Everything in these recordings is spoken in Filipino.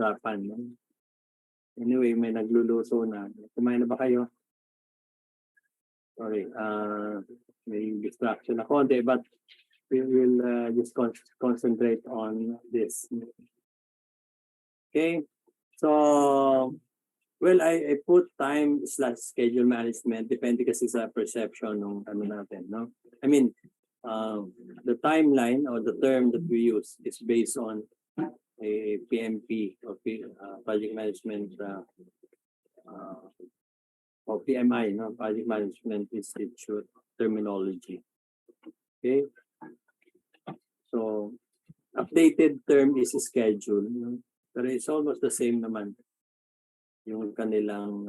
nahihirapan. No? Anyway, may nagluluto na. Kumain na ba kayo? Sorry, may distraction na konti, but we will just concentrate on this. Okay, so, well, I put time/schedule management, depende kasi sa perception ng ano natin, no? I mean, the timeline or the term that we use is based on a PMP or project management or PMI, no? Project Management Institute terminology. Okay? So, updated term is schedule. No? Pero it's almost the same naman yung kanilang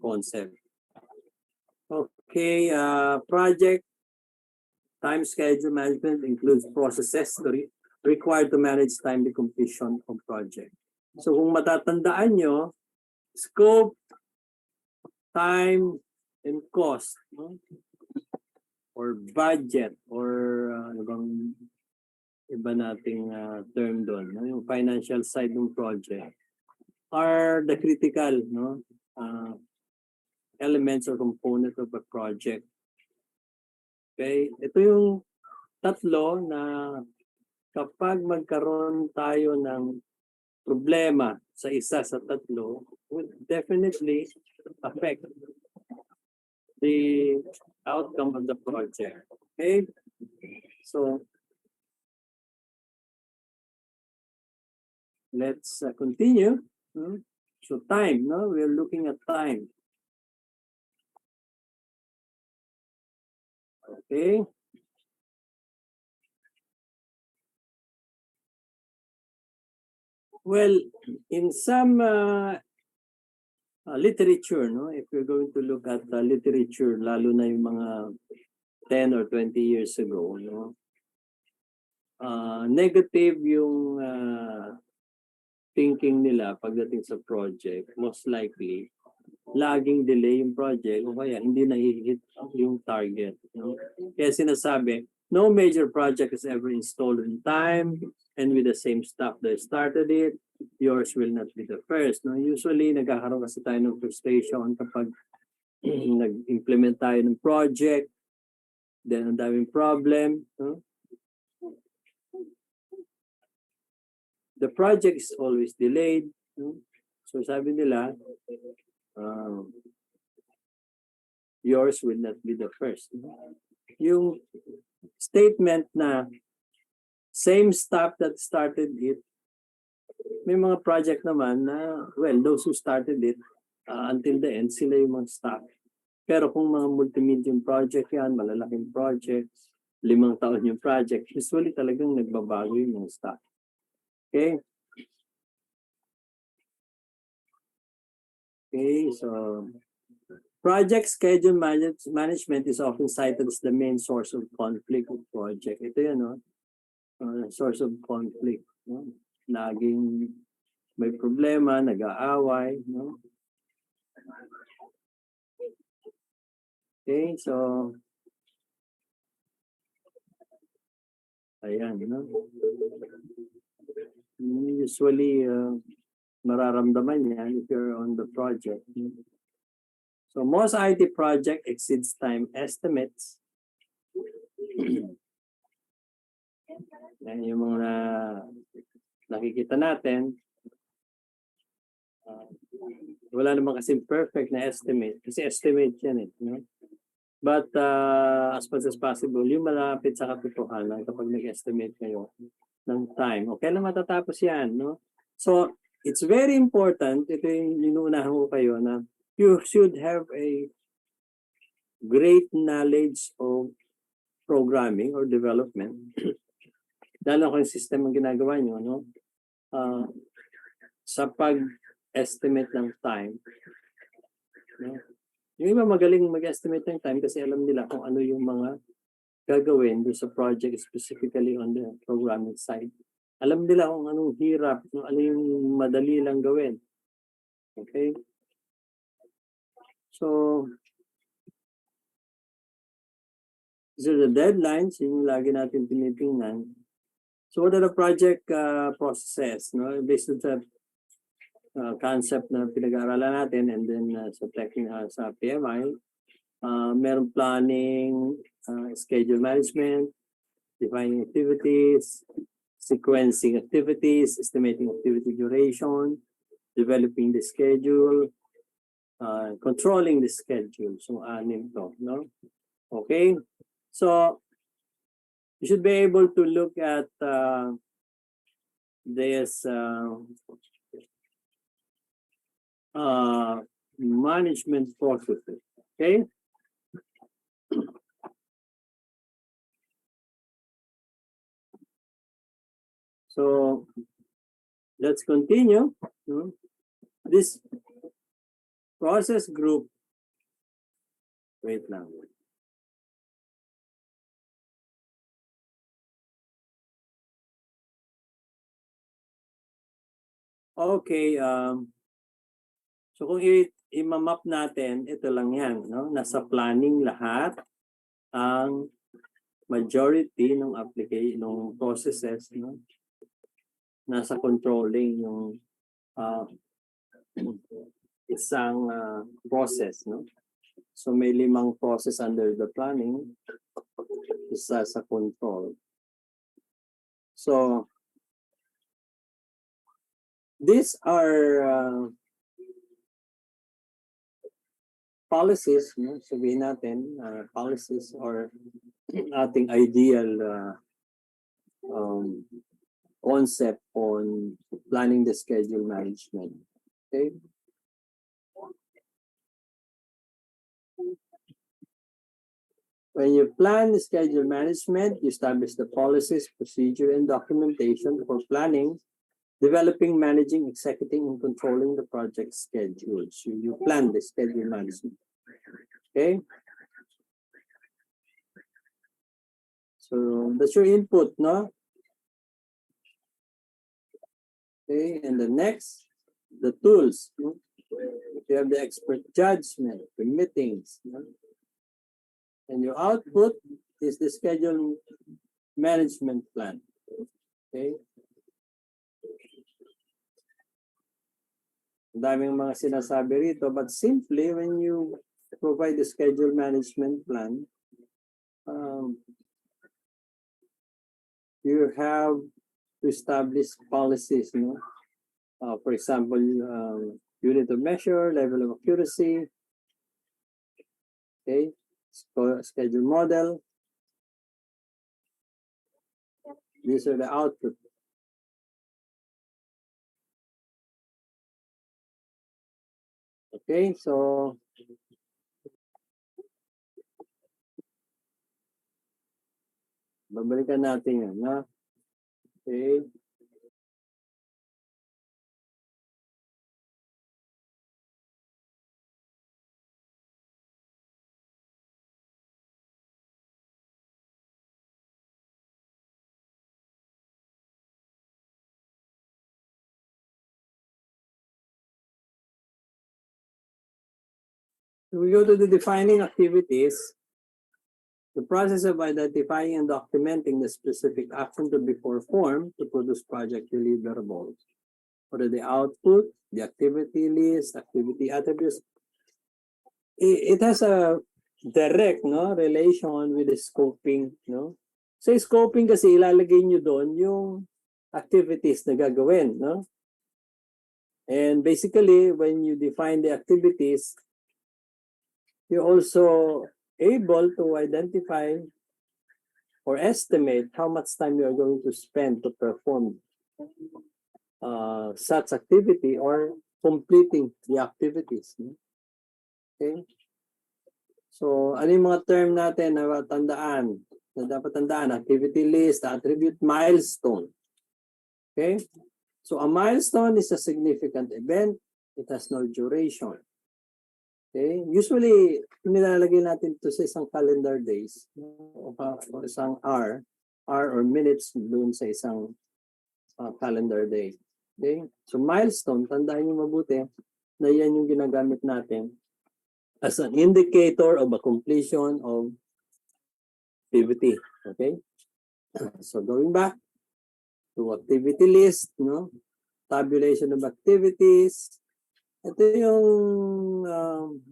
concept. Okay, project time schedule management includes processes required to manage timely completion of project. So kung matatandaan nyo, scope, time, and cost, no? Or budget, or ano bang iba nating term doon, no? Yung financial side ng project, are the critical, no? Elements or components of a project. Okay, ito yung tatlo na kapag magkaroon tayo ng problema sa isa sa tatlo, would definitely affect the outcome of the project. Okay, so let's continue. So time, no? We're looking at time. Okay. Well, in some literature, no, if you're going to look at the literature, lalo na yung mga 10 or 20 years ago, no, negative yung thinking nila pagdating sa project. Most likely, laging delay yung project o kaya hindi na-hit yung target. No? Kaya sinasabi, no major project is ever installed in time and with the same staff that started it, yours will not be the first. No? Usually, nagkakaroon kasi tayo ng frustration kapag nag-implement tayo ng project, then ang daming problem. No? The project is always delayed. No? So sabi nila, yours will not be the first. Yung statement na same staff that started it, may mga project naman na, well, those who started it until the end, sila yung mga staff. Pero kung mga multimedium project yan, malalaking projects, 5 taon yung project, usually talagang nagbabago yung mga staff. Okay? Okay, so project schedule management is often cited as the main source of conflict with project. Ito yan, no? Source of conflict. No? Laging may problema, nag-aaway. No? Okay, so ayan, no? Usually, mararamdaman yan if you're on the project. So most IT project exceeds time estimates. Yan yung mga nakikita natin. Wala naman kasi perfect na estimate. Kasi estimate yan eh. No? But as much as possible, yung malapit sa katotohanan kapag nag-estimate kayo ng time. Okay lang matatapos yan. No? So, it's very important, ito yung inuunahan ko kayo na you should have a great knowledge of programming or development. Lalo kung system ang ginagawa nyo, no? Sa pag-estimate ng time. No? Yung iba magaling mag-estimate ng time kasi alam nila kung ano yung mga gagawin doon sa project, specifically on the programming side. Alam nila kung anong hirap, ano yung madali lang gawin. Okay? So, these are the deadlines, yung lagi natin tinitingnan. So, what are the project processes? No? Based on the concept na pinag-aaralan natin, and then sa sa PMI, meron planning, schedule management, defining activities, sequencing activities, estimating activity duration, developing the schedule, controlling the schedule. So, anim to, no? Okay? So, you should be able to look at this management processes. Okay? So, let's continue. This process group, wait lang. Okay, so kung i-map natin, ito lang yan, no? Nasa planning lahat ang majority ng application, ng processes, no? Nasa controlling yung isang process, no? So may 5 process under the planning, isa sa control. So these are policies, no? Sabihin natin, policies or ating ideal concept on planning the schedule management. Okay? When you plan the schedule management, you establish the policies, procedure, and documentation for planning, developing, managing, executing, and controlling the project schedule. So you plan the schedule management. Okay? So that's your input, no? Okay, and the next, the tools. No? You have the expert judgment, the meetings. No? And your output is the schedule management plan. Okay? Daming mga sinasabi rito, but simply when you provide the schedule management plan, you have to establish policies, no? For example, unit of measure, level of accuracy, okay, schedule model. These are the output. Okay, so babalikan natin yan, no? Okay. So we go to the defining activities. The process of identifying and documenting the specific action to be performed to produce project deliverables. What are the output, the activity list, activity attributes? It has a direct, no, relation with the scoping, no? So scoping kasi ilalagay nyo doon yung activities na gagawin, no? And basically, when you define the activities, you're also able to identify or estimate how much time you are going to spend to perform such activity or completing the activities. Okay? So, ano yung mga term natin na tandaan? Na dapat tandaan, activity list, attribute, milestone. Okay? So, a milestone is a significant event. It has no duration. Okay? Usually, nilalagay natin ito sa isang calendar days o isang hour or minutes doon sa isang calendar day. Okay? So, milestone, tandaan niyo mabuti na yan yung ginagamit natin as an indicator of a completion of activity. Okay? So, going back to activity list, no? tabulation of activities. Ito yung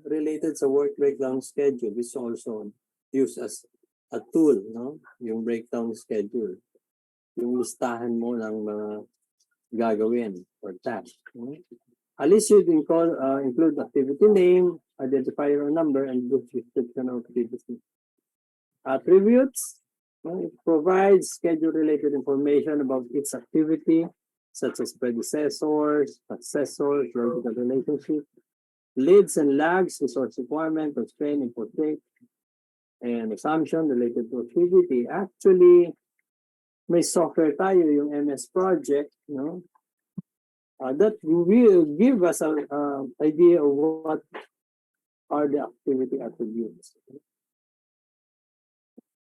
related sa work breakdown schedule, which is also used as a tool, no? Yung breakdown schedule. Yung listahan mo ng mga gagawin or task. No? A list should include activity name, identifier or number, and brief description of activity. Attributes, it provides schedule-related information about its activity, such as predecessors, successors, logical relationship, leads and lags, resource requirement, constraint, input rate, and assumption related to activity. Actually, may software tayo, yung MS Project, no? That will give us an idea of what are the activity attributes.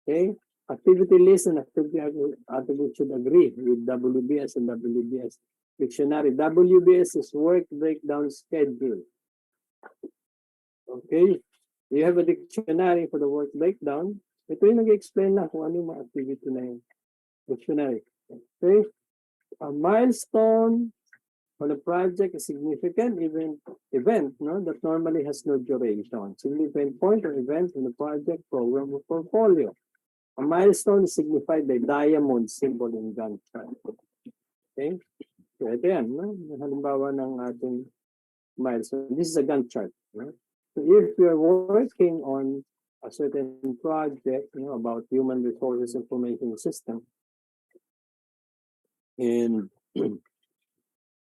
Okay? Activity list and activity attribute should agree with WBS and WBS dictionary. WBS is work breakdown schedule. Okay? You have a dictionary for the work breakdown. Ito yung nag-explain na kung ano yung mga activity na yung dictionary. Okay? A milestone on a project is significant event no, that normally has no duration. Significant point or event in the project, program, or portfolio. A milestone is signified by diamond symbol in Gantt chart. Okay? So ito yan, no? Halimbawa ng ating milestone. This is a Gantt chart. No? So if you're working on a certain project, about human resources information system, and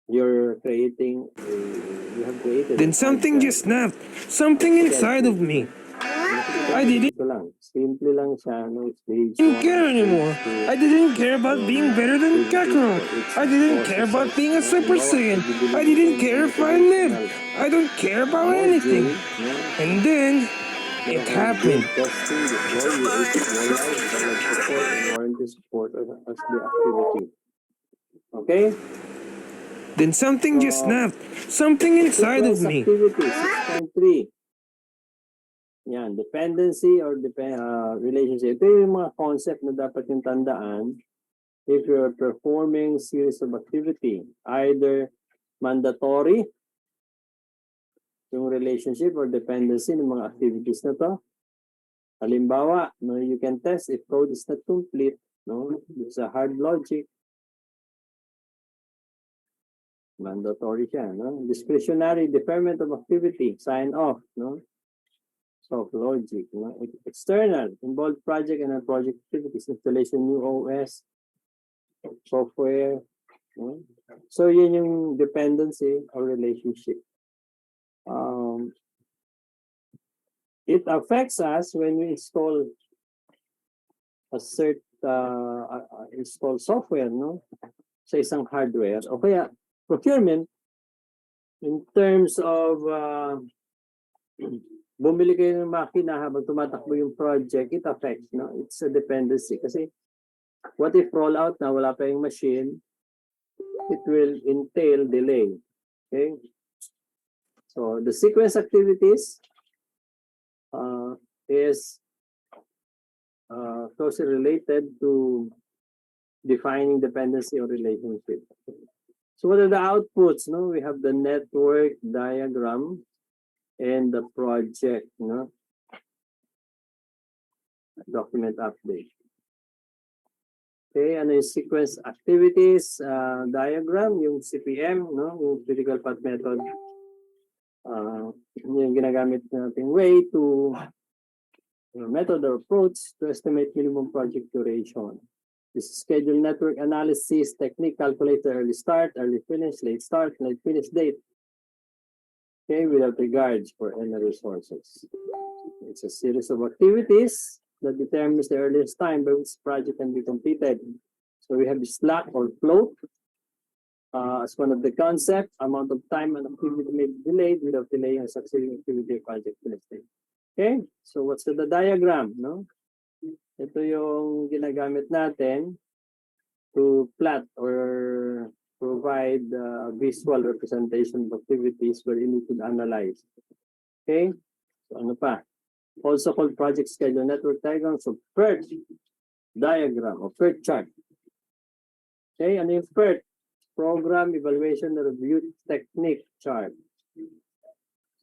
you're creating, you have created. Then something just snapped. Something inside of me. I didn't Simple lang siya, no? Stage care anymore. I didn't care about being better than Kakarot. I didn't care about being a Super Saiyan. I didn't care if I lived. I don't care about anything. And then, it happened. Okay? Then something just snapped. Something inside of me. Activity 6.3. Yan, dependency or relationship. Ito yung mga concept na dapat yung tandaan if you're performing series of activity. Either mandatory, yung relationship or dependency ng mga activities na to. Halimbawa, no, you can test if code is not complete. No? It's a hard logic. Mandatory siya. No? Discretionary, deferment of activity, sign off. No? Soft logic. No? External, involved project and non-project activities, installation new OS, software. No? So yun yung dependency or relationship. It affects us when we install a install software, no? Sa isang hardware. O kaya procurement in terms of bumili kayo ng makina habang tumatakbo yung project, it affects, no? It's a dependency. Kasi what if rollout na wala pa yung machine, it will entail delay. Okay? So the sequence activities is closely related to defining dependency or relationship. So what are the outputs? No, we have the network diagram and the project, document update. Okay, ano yung sequence activities diagram, yung CPM, yung critical path method. Yung ginagamit nating way to method or approach to estimate minimum project duration. This is schedule network analysis technique, calculate the early start, early finish, late start, late finish date. Okay, without regards for any resources. It's a series of activities that determines the earliest time by which project can be completed. So we have the slack or float as one of the concept, amount of time and activity may be delayed without delaying a succeeding activity or project finish date. Okay, so what's the diagram? No? Ito yung ginagamit natin to plot or provide visual representation of activities where you need to analyze. Okay, so ano pa? Also called project schedule network diagram. So PERT diagram or PERT chart. Okay, ano yung PERT? Program Evaluation Review Technique chart.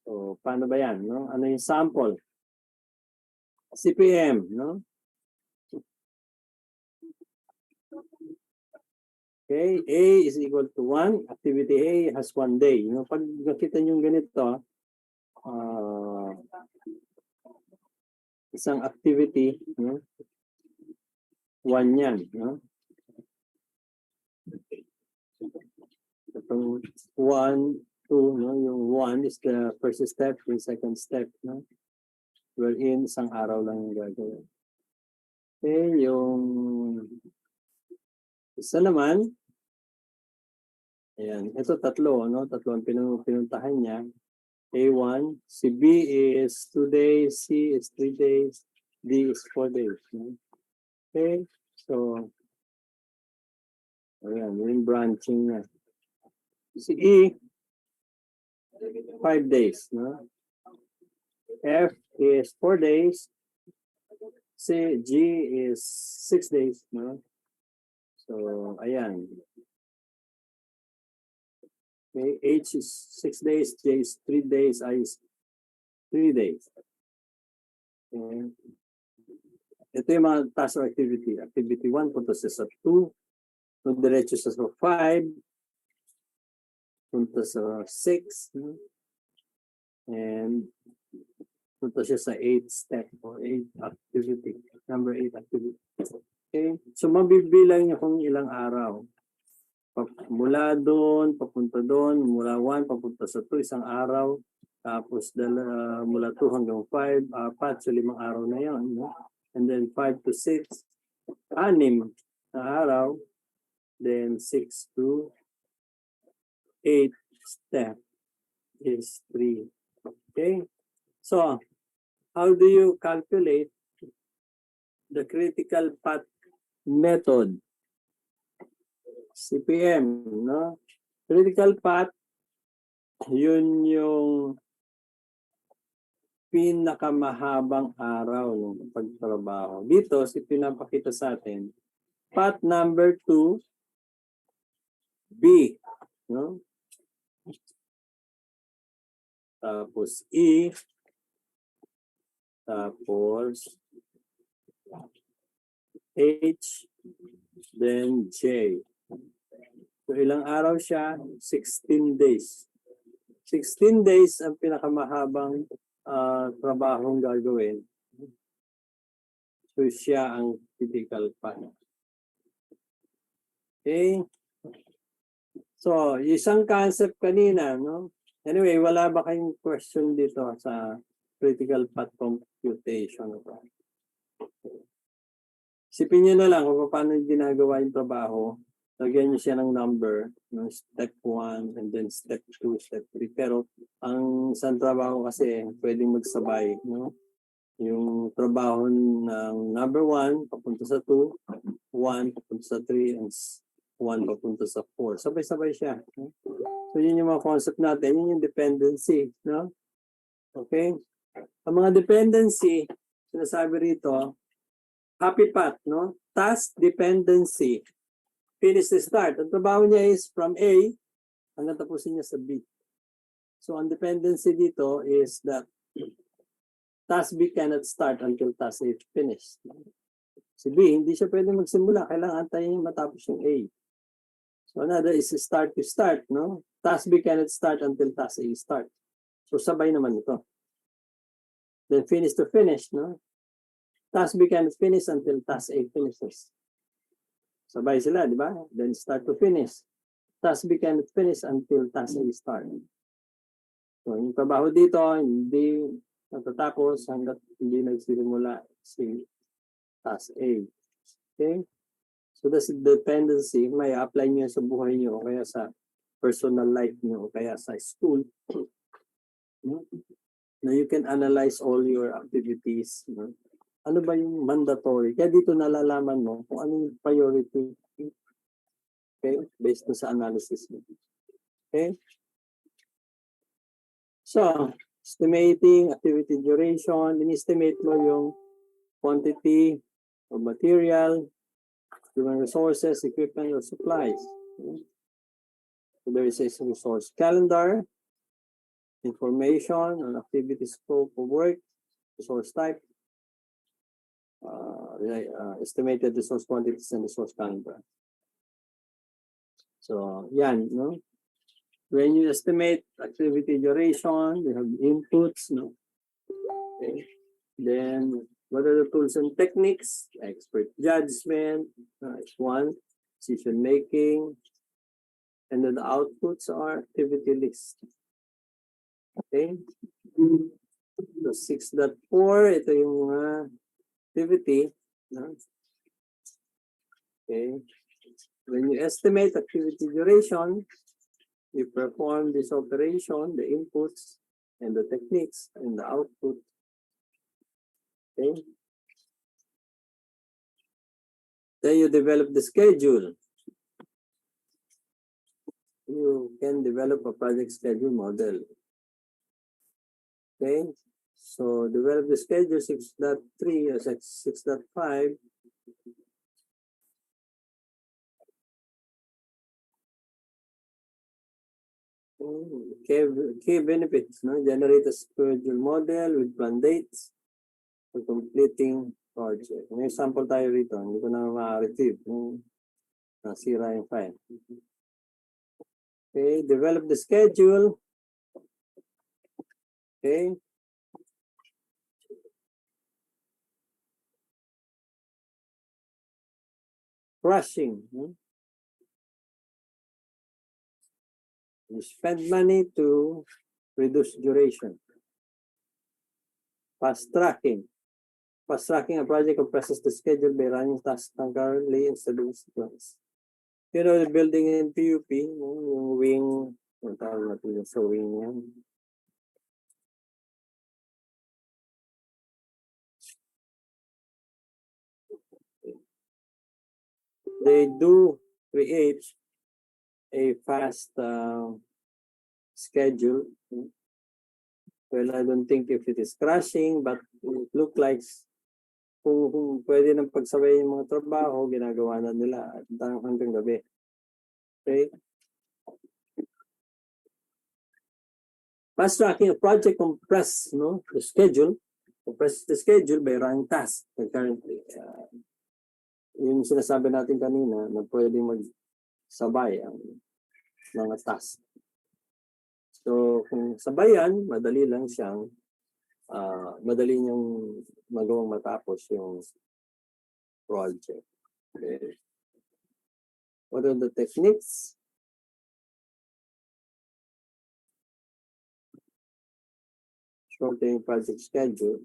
So, paano ba yan? No? Ano yung sample? CPM, no? Okay, A is equal to 1. Activity A has 1 day. No? Pag nakita nyo ganito, isang activity, no? 1 yan. No? Itong 1, 2, no? Yung 1 is the first step, yung second step. No? Wherein, isang araw lang yung gagawin. Okay, yung isa naman, ayan, ito tatlo, no? Tatlo ang pinuntahan niya. A1, si B is 2 days, C is 3 days, D is 4 days. No? Okay, so, ayan, yung branching na. Si E, 5 days. No? F is 4 days. C, G is 6 days. No? So, ayan. Okay, H is 6 days, J is 3 days, I is 3 days. Okay. Ito yung mga task or activity. Activity 1, punta siya sa 2. Diretso siya sa 5. Punta sa 6. And punta siya sa 8 step or 8 activity. Number 8 activity. Okay. So, mabibilang niya kung ilang araw. Mula doon, papunta doon. Mula 1, papunta sa 2, isang araw. Tapos mula 2 hanggang 5, 4, so 5 araw na yun. No? And then 5 to 6, 6 na araw. Then 6 to 8 step is 3. Okay? So, how do you calculate the critical path method? CPM, no? Critical path, yun yung pinakamahabang araw ng pagtrabaho. Dito, pinapakita sa atin, path number 2, B, no? Tapos E, tapos H, then J. So, ilang araw siya? 16 days. 16 days ang pinakamahabang trabahong gagawin. So, siya ang critical path. Okay? So, isang concept kanina, no? Anyway, wala ba kayong question dito sa critical path computation? Isipin nyo na lang kung paano ginagawa yung trabaho. Lagyan nyo siya ng number, no? Step 1, and then step 2, step 3. Pero, ang isang trabaho kasi, pwedeng magsabay, no? Yung trabaho ng number 1, papunta sa 2, 1, papunta sa 3, and 1, papunta sa 4. Sabay-sabay siya. No? So, yun yung mga concept natin. Yun yung dependency, no? Okay? Ang mga dependency, sinasabi rito, happy path, no? Task dependency. Finish to start. Ang trabaho niya is from A hanggang tapusin niya sa B. So, ang dependency dito is that task B cannot start until task A is finished. Si B, hindi siya pwede magsimula. Kailangan antayin niya matapos yung A. So, another is start to start, no? Task B cannot start until task A start. So, sabay naman ito. Then, finish to finish, no? Task B cannot finish until task A finishes. Sabay sila, di ba? Then start to finish. Task B cannot finish until task A start. So, yung trabaho dito, hindi natatapos hanggat hindi nagsisimula si task A. Okay? So, that's dependency. May apply niyo sa buhay niyo o kaya sa personal life niyo o kaya sa school. Now, you can analyze all your activities. Ano ba yung mandatory? Kaya dito nalalaman mo kung anong priority. Okay? Based sa analysis mo. Okay? So, estimating activity duration, in-estimate mo yung quantity of material, human resources, equipment, or supplies. So there is a resource calendar, information on activity scope of work, resource type, estimated resource quantities and resource calendar. So, yan, no? When you estimate activity duration, you have inputs, no? Okay. Then, what are the tools and techniques? Expert judgment, is one, decision making, and then the outputs are activity list. Okay? So 6.4, ito yung activity. No? Okay. When you estimate activity duration, you perform this operation, the inputs, and the techniques, and the output. Okay. Then you develop the schedule. You can develop a project schedule model. Okay. So develop the schedule 6.3 or 6.5. Key benefits, no? Generate a schedule model with plan dates for completing project. May sample tayo rito. Hindi ko na ma-retrieve. Nasira yung file. Okay, develop the schedule. Okay. Rushing. You spend money to reduce duration. Fast tracking. Fast tracking a project compresses the schedule by running tasks concurrently instead of sequence. You know, the building in PUP, yung wing, yung tawag natin yung sa wing yan. They do create a fast schedule. Well, I don't think if it is crashing, but it look like kung pwede nang pagsabay yung mga trabaho, ginagawa na nila hanggang gabi. Okay? Fast tracking a project compress, no, the schedule, compress the schedule by running tasks concurrently. Yung sinasabi natin kanina na pwede magsabay ang mga tasks. So, kung sabayan, madali lang siyang, madali niyang magawang matapos yung project. Okay. What are the techniques? Shortening project schedule.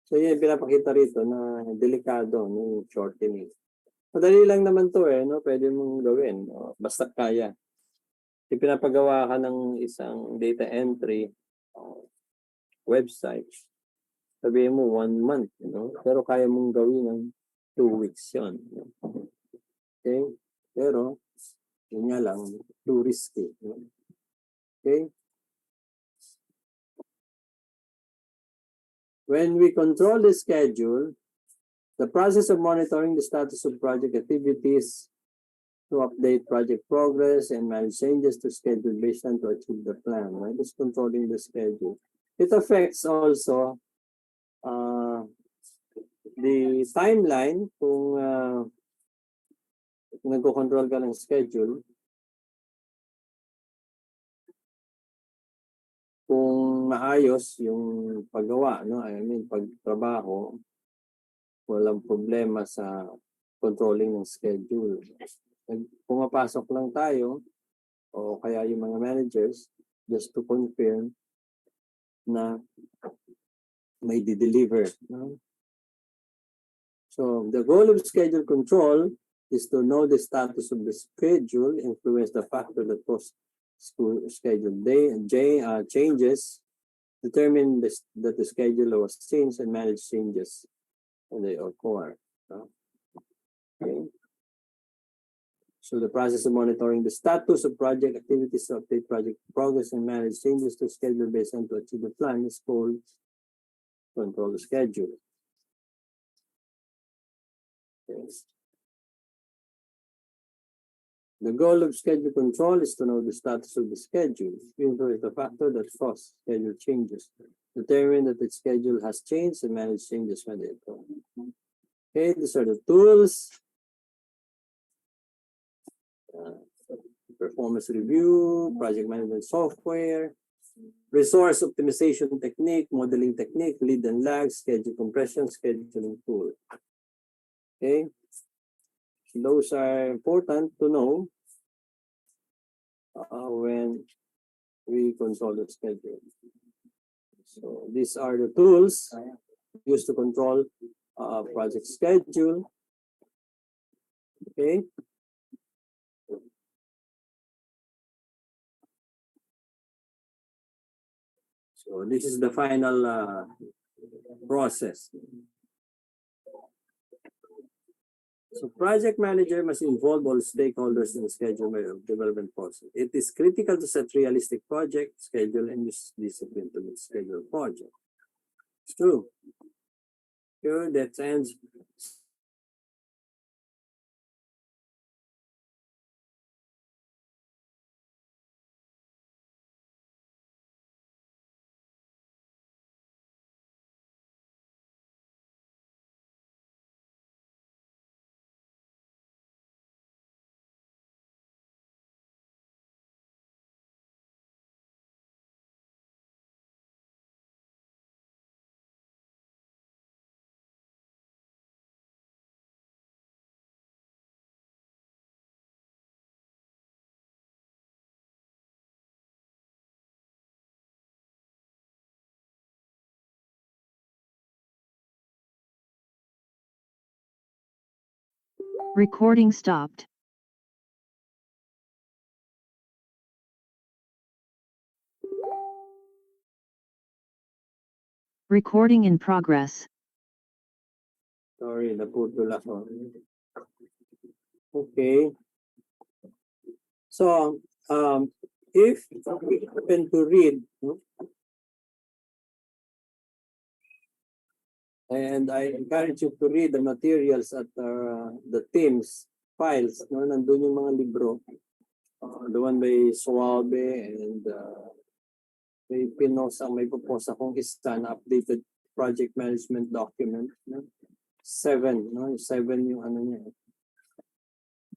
So, yun, pinapakita rito na delikado ng shortening. Madali lang naman to no? Pwede mong gawin. No? Basta kaya. Pinapagawa ka ng isang data entry website. Sabihin mo 1 month, pero kaya mong gawin ng 2 weeks yun. Okay? Pero, yun nga lang, too risky. Okay? When we control the schedule, the process of monitoring the status of project activities to update project progress and manage changes to schedule based on to achieve the plan. Right? It's controlling the schedule. It affects also the timeline kung nagko-control ka ng schedule. Kung maayos yung paggawa, no? I mean, pagtrabaho, walang problema sa controlling ng schedule. Pumapasok lang tayo o kaya yung mga managers just to confirm na may di-deliver. No? So, the goal of schedule control is to know the status of the schedule, influence the factor that cause schedule changes, determine that the schedule was changed, and manage changes when they occur. No? Okay. So the process of monitoring the status of project activities to update project progress and manage changes to schedule based on to achieve the plan is called control the schedule. Okay. The goal of schedule control is to know the status of the schedule, pinpoint the factor that cause schedule changes, determine that the schedule has changed, and manage changes when they occur. Okay, these are the tools. Performance review, project management software, resource optimization technique, modeling technique, lead and lag, schedule compression, scheduling tool. Okay, those are important to know when we control the schedule. So these are the tools used to control project schedule. Okay. So this is the final process. So project manager must involve all stakeholders in the schedule development process. It is critical to set realistic project schedule and use discipline to meet schedule project. It's true. Sure, that ends. Recording stopped. Recording in progress. Sorry, naputol ako. Okay. So, if we happen to read, and I encourage you to read the materials at the Teams files, no? Nandun yung mga libro. The one by Suabe and may pinos ang may propose akong isa na updated project management document. No? 7, no? 7 yung ano niya,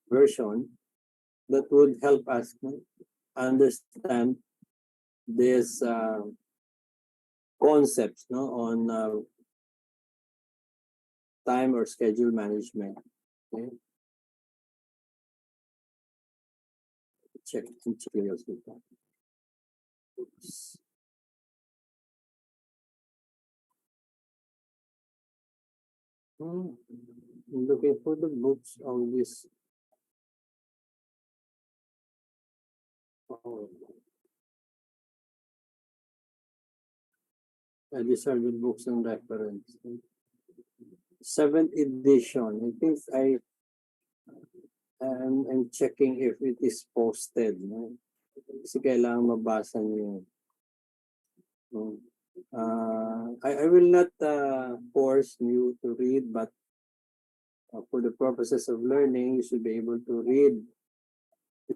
version that would help us understand this concepts, no, on time or schedule management. Okay. Check materials with that. Oops. I'm looking for the books on this. Oh. These are the books and reference. 7th edition. I think I'm checking if it is posted. No? Kasi kailangan mabasa niyo. No? I will not force you to read, but for the purposes of learning, you should be able to read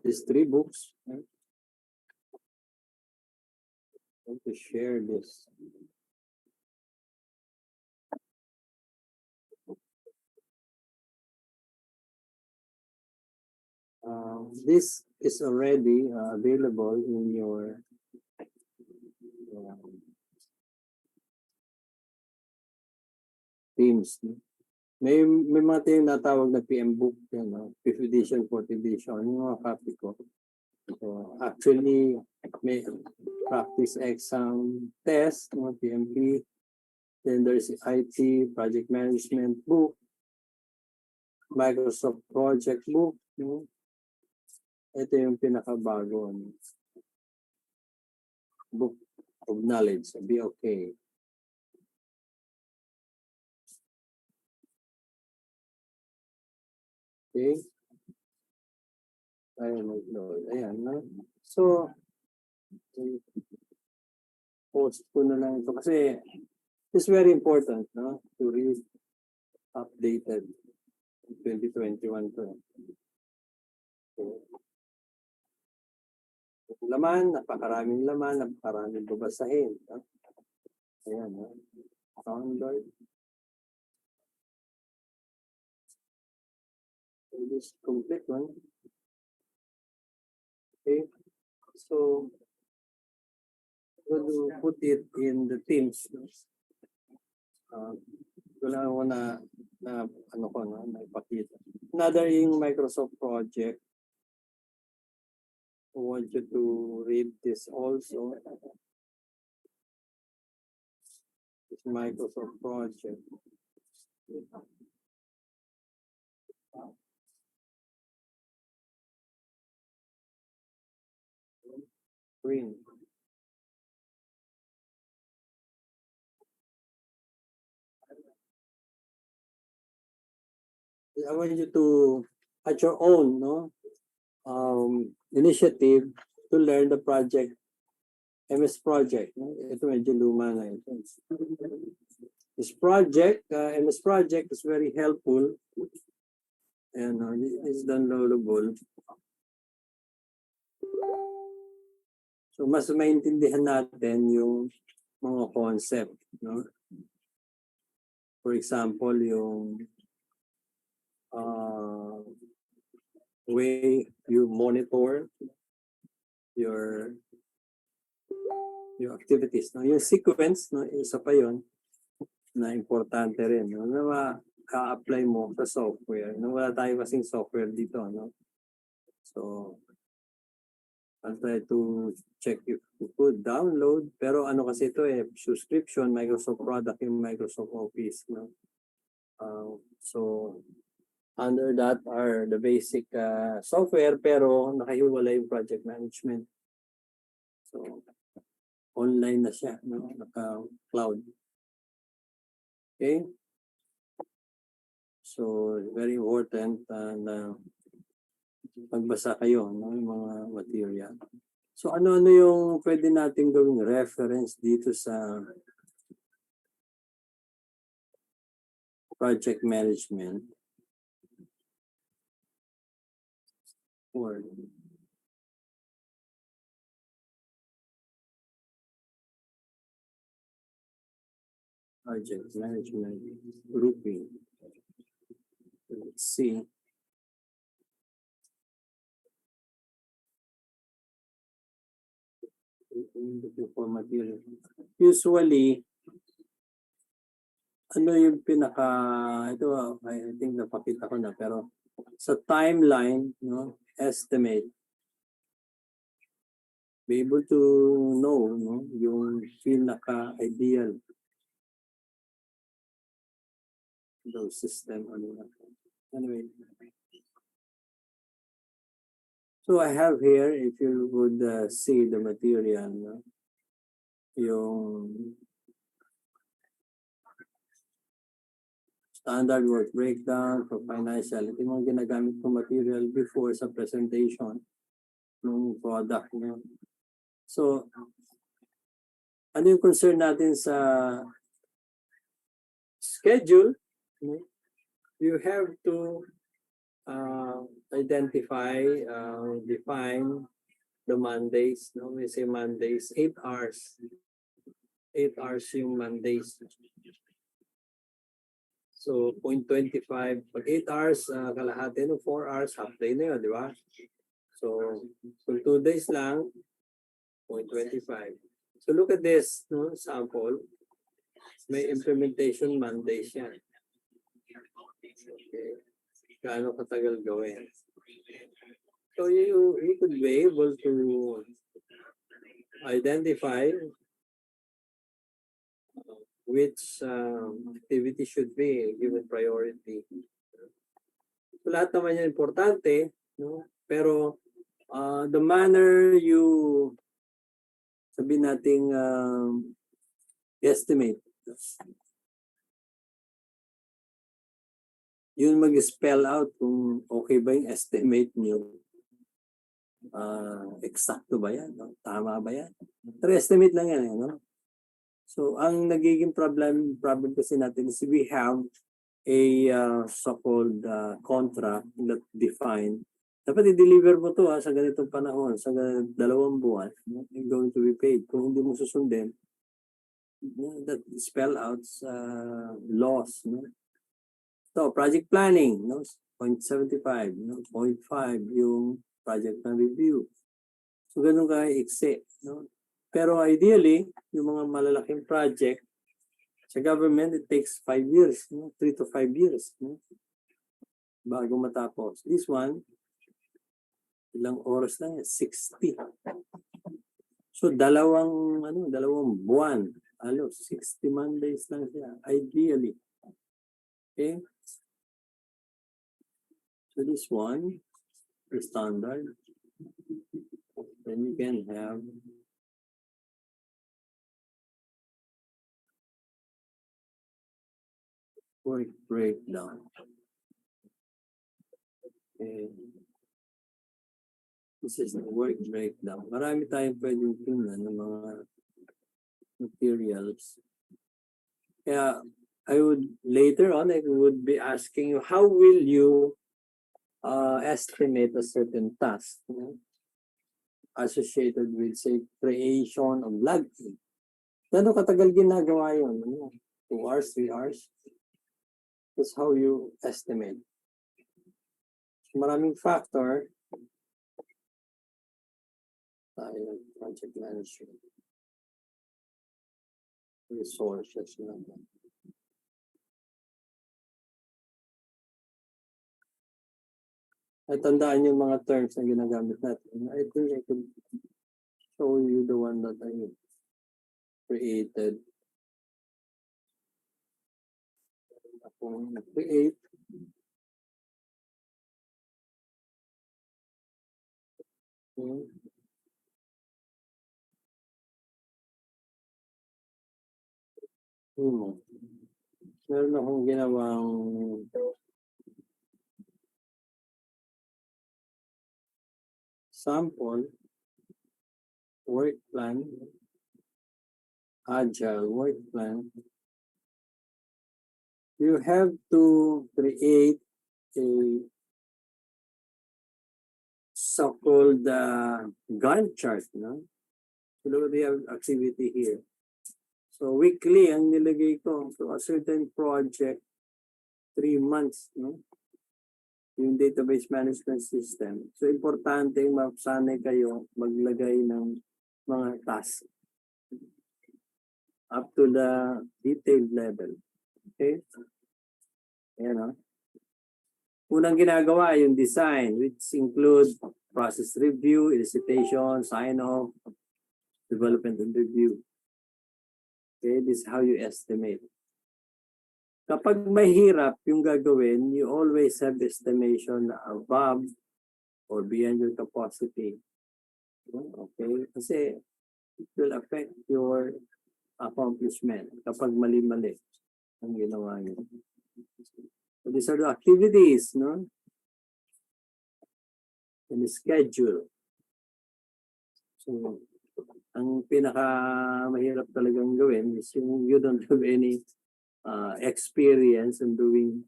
these 3 books. Right? I want to share this. This is already available in your Teams. May mga tayo natawag na PM book, yan, no? 5th edition, 4th edition, yung mga copy ko. So, actually, may practice exam test, no? PMP. Then there's IT project management book, Microsoft project book. No? Ito yung pinakabago. No? Book of knowledge, be okay. Okay. Ayan, no? So, post ko na lang ito kasi it's very important, no? To read updated 2021 to. Laman, napakaraming babasahin. No? Ayan, no? Download. This complete one. Okay, so we'll put it in the Teams. Wala ko na ano ko na ipakita. Another yung Microsoft project. I want you to read this also. This Microsoft project. Green. I want you to, at your own, initiative, to learn the project, MS Project. No? Ito medyo luma na ito. This project, MS Project is very helpful and it's downloadable. So mas maintindihan natin yung mga concept. No? For example, yung way you monitor your activities. No? Yung sequence, no? Isa pa yun na importante rin. No? Na ma-apply mo sa software. No? Wala tayo kasing software dito. No? So, I'll try to check if you could download. Pero ano kasi ito subscription, Microsoft product, yung Microsoft Office. No? So, under that are the basic software, pero nakahiwalay yung project management. So, online na siya, no? Naka-cloud. Okay? So, very important na magbasa kayo, no? Yung mga material. So, ano-ano yung pwede natin gawing reference dito sa project management? Or project management grouping. Let's see. Looking for material. Usually, ano yung ito, I think napakita ko na, pero sa timeline, no, estimate, be able to know, no, yung pinaka-ideal those system. Anyway. So I have here, if you would see the material, no, yung standard work breakdown for financial. Ito yung mga ginagamit ko material before sa presentation ng product. No? So, ano yung concern natin sa schedule? No? You have to identify, define the Mondays. No? We say Mondays, 8 hours. 8 hours yung Mondays. So, 0.25. Pag 8 hours, kalahati ng 4 hours, half day na yun, di ba? So, kung 2 days lang, 0.25. So, look at this, no, sample. May implementation Mondays yan. Okay. Gaano katagal gawin? So, you could be able to identify which activity should be given priority. So, lahat naman yan importante, no? Pero the manner you sabihin nating estimate, yun mag-spell out kung okay ba yung estimate nyo. Eksakto ba yan? No? Tama ba yan? Pero estimate lang yan. No? So, ang nagiging problem kasi natin is we have a so-called contract that define Dapat i-deliver mo to sa ganitong panahon, sa 2 buwan, you're going to be paid. Kung hindi mo susundin, that spell out loss. No? So, project planning, no? 0.75, no? 0.5 yung project na review. So, ganun ka i-exit. No? Pero ideally, yung mga malalaking project, sa government, it takes 5 years, no? 3 to 5 years, no? Bago matapos. This one, ilang oras lang yan? 60. So, dalawang buwan. Halos, 60 Mondays lang siya. Ideally. Okay? So, this one, the standard. Then you can have work breakdown. Okay. This is the work breakdown. Marami tayong pwedeng tingnan ng mga materials. Kaya, I would, later on, I would be asking you, how will you estimate a certain task, you know, associated with, say, creation of login? Gano'ng katagal ginagawa yun? 2 hours, 3 hours? That's how you estimate. Maraming factor. Project management. Resources. At tandaan yung mga terms na ginagamit natin. I think I could show you the one that I created. Akong create. Meron akong ginawang sample work plan, agile work plan. You have to create a so-called Gantt chart, no? So look at the activity here. So weekly ang nilagay ko. So a certain project, 3 months, no? Yung database management system. So importante masanay kayo maglagay ng mga tasks up to the detailed level. Okay? Ayan, no? Unang ginagawa yung design, which include process review, elicitation, sign-off, development and review. Okay, this is how you estimate. Kapag mahirap yung gagawin, you always have estimation above or beyond your capacity. Okay, kasi it will affect your accomplishment kapag mali-mali ang ginawa niyo. So these are the activities, no? And the schedule. So, ang pinaka mahirap talagang gawin is yung you don't have any experience in doing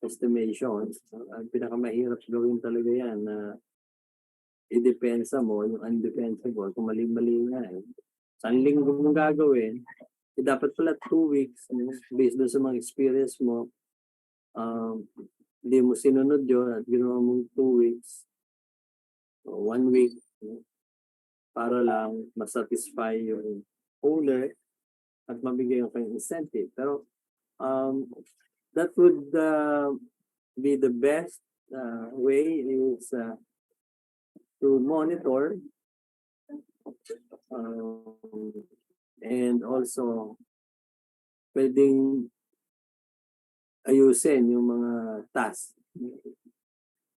estimations. Ang pinaka mahirap gawin talaga yan na i-depensa mo, yung undefensible, kung mali-mali nga eh. Saan linggo mong gagawin, dapat pala 2 weeks, based doon sa mga experience mo, hindi mo sinunod yun at ginawa mong 2 weeks, o 1 week, para lang masatisfy yung owner at mabigay yung kanyang incentive. Pero that would be the best way is to monitor and also pwedeng ayusin yung mga tasks.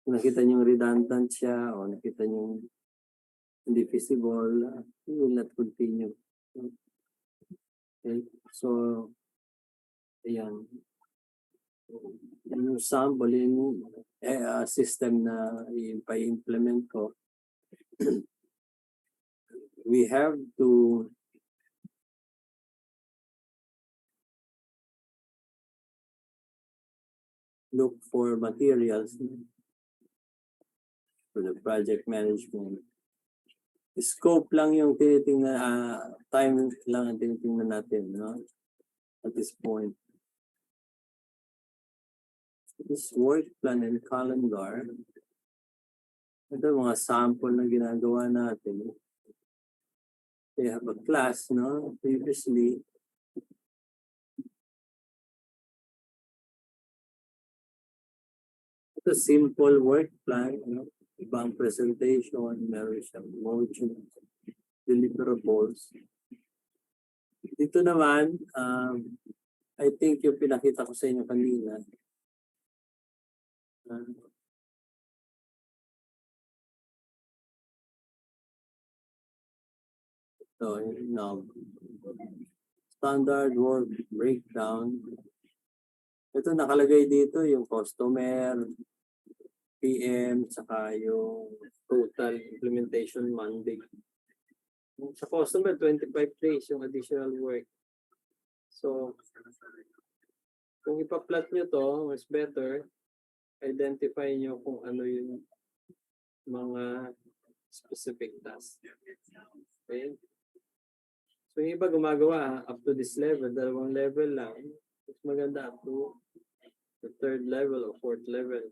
Kung nakita nyo redundant siya o nakita nyo hindi feasible, you will not continue. Okay? So, ayan. Yung sample, yung system na i-implement ko, we have to look for materials for the project management. Scope lang yung tinitingnan, time lang ang tinitingnan natin, no? At this point. This work plan and calendar, ito mga sample na ginagawa natin. We have a class, no? Previously, ito simple work plan, no? Ibang presentation, meron siyang motion, deliverables. Dito naman, I think yung pinakita ko sa inyo kanina, so, standard work breakdown. Ito nakalagay dito yung customer, PM, saka yung total implementation Monday. Sa customer, 25 days yung additional work. So, kung ipa-plot nyo to, mas better, identify nyo kung ano yung mga specific tasks. Okay? So, yung iba gumagawa up to this level, 2 level lang. Mas maganda up to the 3rd level or 4th level.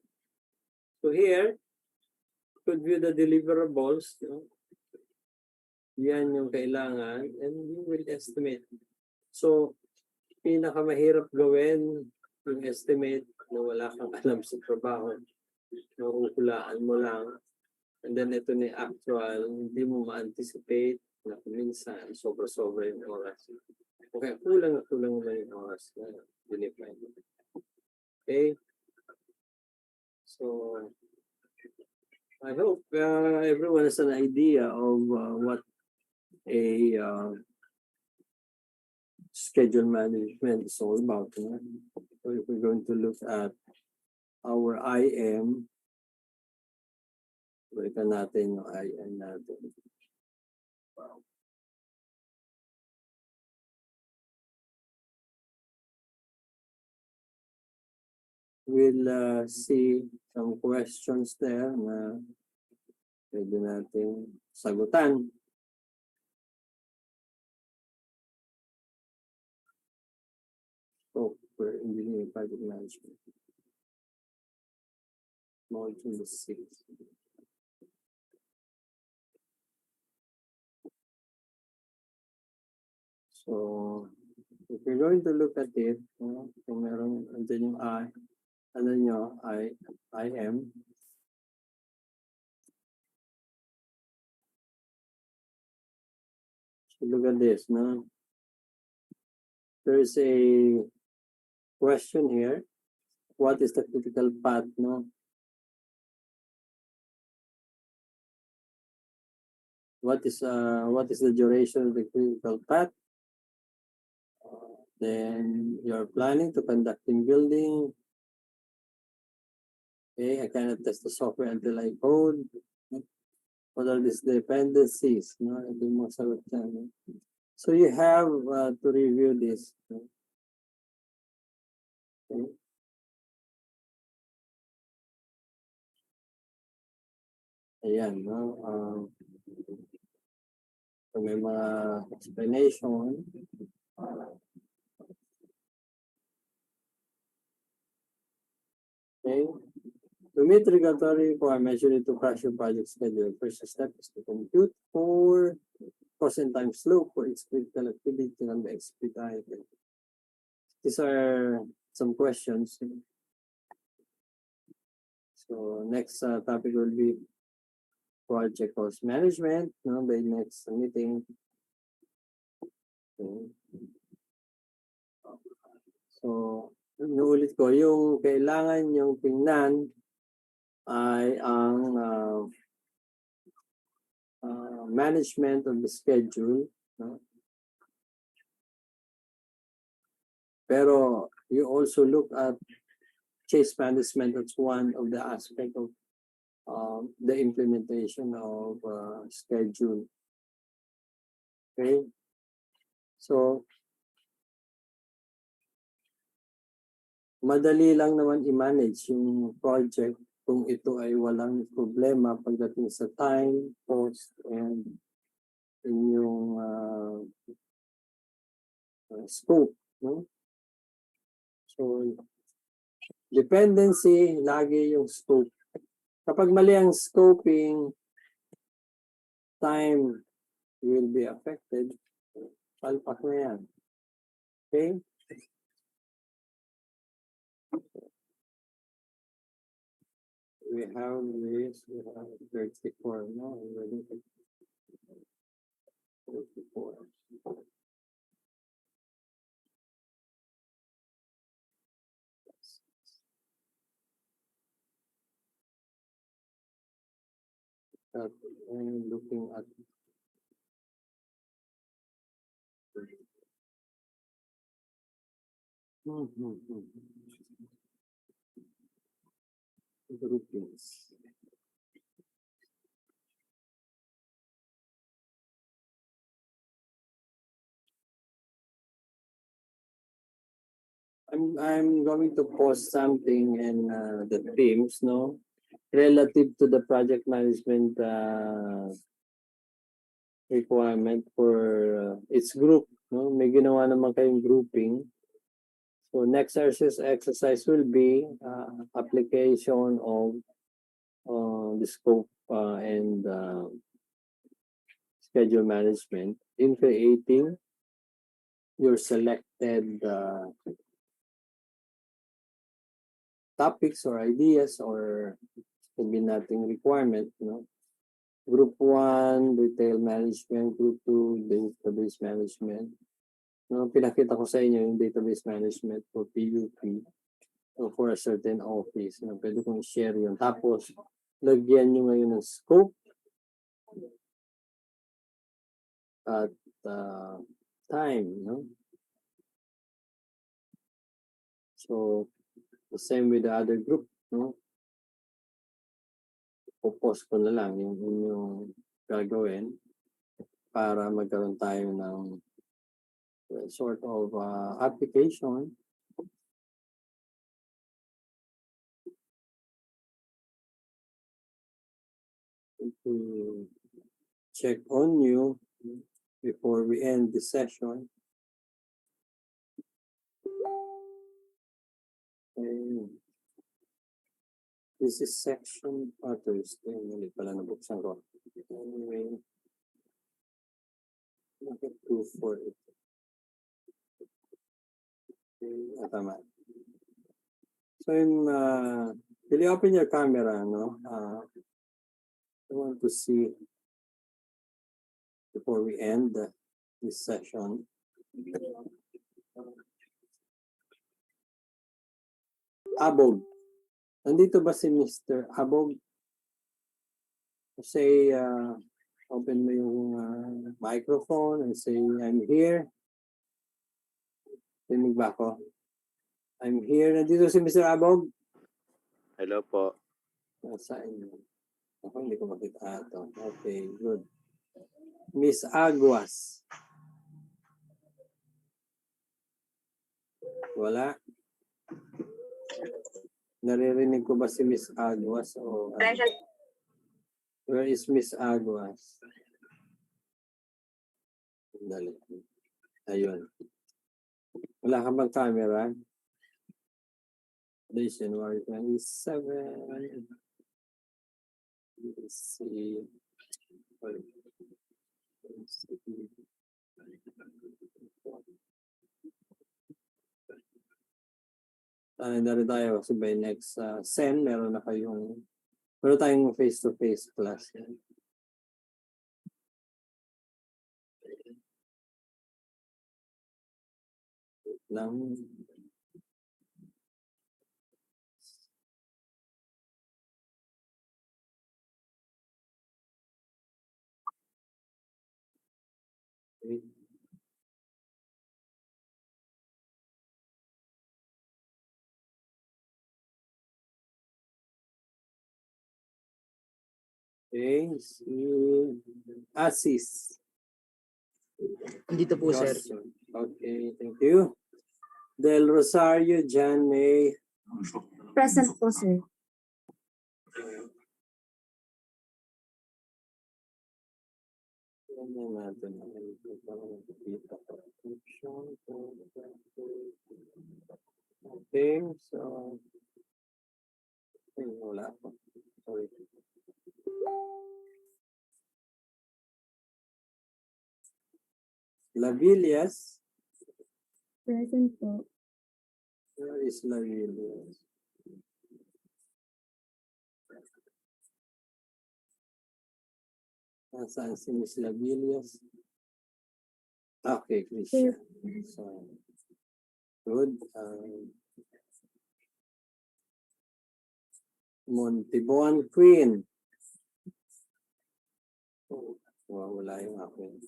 So here, you could view the deliverables. You know? Yan yung kailangan and you will estimate. So, pinakamahirap gawin yung estimate na wala kang alam sa trabaho. Nakukulaan mo lang. And then ito na yung actual, hindi mo ma-anticipate na minsan sobra-sobra yung oras. Okay, kulang lang yung oras na dinifine. Okay? So, I hope everyone has an idea of what a schedule management is all about. So if we're going to look at our IM, balikan natin yung IM natin. Wow. We'll see some questions there na pwede natin sagutan. Software engineering project management. Module 6. So, if you're going to look at it, kung meron andyan yung IM. So look at this, no? There's a question here. What is the critical path, no? What is the duration of the critical path? Then you're planning to conduct team building. Okay, I cannot test the software until I code. What are these dependencies? No? So you have to review this. Okay. Ayan, no? So may mga explanation. Okay. To meet regulatory requirements, you need to crash your project schedule. First step is to compute for cost and time slope for its critical activity and be expedited. These are some questions. So next topic will be project cost management, no, by next meeting. Okay. So, inuulit ko, yung kailangan yung tingnan ay ang management of the schedule. No? Pero you also look at change management as one of the aspect of the implementation of schedule. Okay? So, madali lang naman i-manage yung project kung ito ay walang problema pagdating sa time, cost, and inyong scope. No? So, dependency, lagi yung scope. Kapag mali ang scoping, time will be affected. Palpak na yan. Okay? We have this, we have 34, no? Already 34. I'm looking at groupings. I'm going to post something in the Teams, no, relative to the project management requirement for its group. No, may ginawa naman kayong grouping. So next exercise will be application of the scope and schedule management in creating your selected topics or ideas or sabihin nating requirement, no? Group 1, retail management. Group 2, database management. No, pinakita ko sa inyo yung database management for PUP o for a certain office. No? Pwede kong share yun. Tapos, lagyan nyo ngayon ng scope at time. No? So, the same with the other group. No? Popost ko na lang yung inyong gagawin para magkaroon tayo ng sort of application to check on you before we end the session. And this is section others. Hindi pala nabuksan ko. Anyway, bakit 2 for it? Okay, tama. So, will you open your camera, no? I want to see before we end this session. Abog. Nandito ba si Mr. Abog? Say, open mo yung microphone and say, I'm here. Tinig ba ako? I'm here. Nandito si Mr. Abog. Hello po. Saan yun? Ako hindi ko makita ito. Okay, good. Miss Aguas. Wala. Naririnig ko ba si Miss Aguas? O, where is Miss Aguas? Dali. Ayun. Wala ka bang camera? This January 27. Let's see. Na rin tayo kasi by next SEM, meron tayong face-to-face class. Lang. Okay. Okay, si Asis. Dito po, sir. Okay, thank you. Del Rosario, Jan May. Present po, sir. Ano natin nakikita ko. Okay, so ay, wala pa. Sorry. Lavillas. Present po. Where is Lavillas? Nasaan si Miss Lavillas? Okay, Christian. So, good. Montibon Queen. Oh, wala yung akin.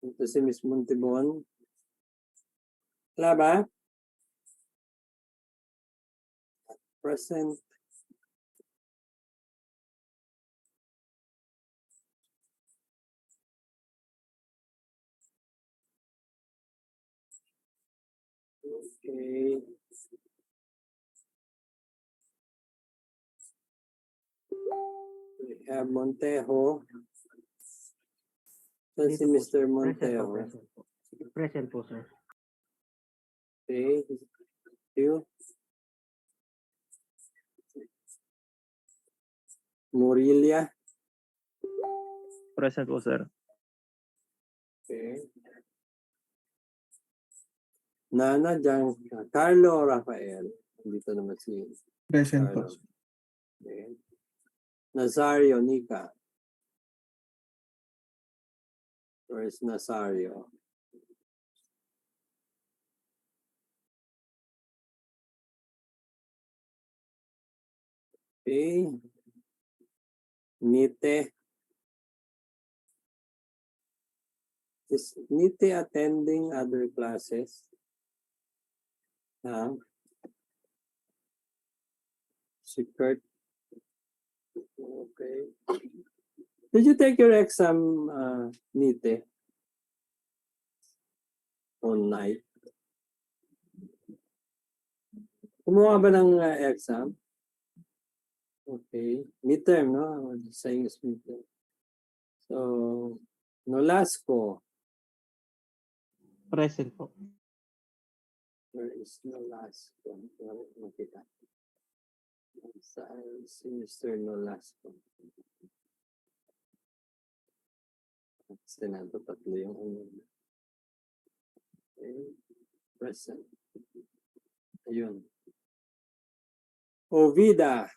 Ito si Miss Montibon. Wala ba? Present. Okay. We have Montejo. Saan si Mr. Montejo? Present po, sir. Okay. You. Morilia. Present po, sir. Okay. Nana Jan, Carlo Rafael. Dito naman si Present Carlo. Okay. Nazario Nika. Where is Nazario? Okay. Nite. Is Nite attending other classes? Si Kurt. Okay. Did you take your exam, Nite? On night? Kumuha ba ng exam? Okay. Midterm, no? Saying is midterm. So, Nolasco. Present po. Where is Nolasco? Makita. Saan si Mr. Nolasco? Sinanto tatlo yung ano. Okay. Present. Ayun. Ovida.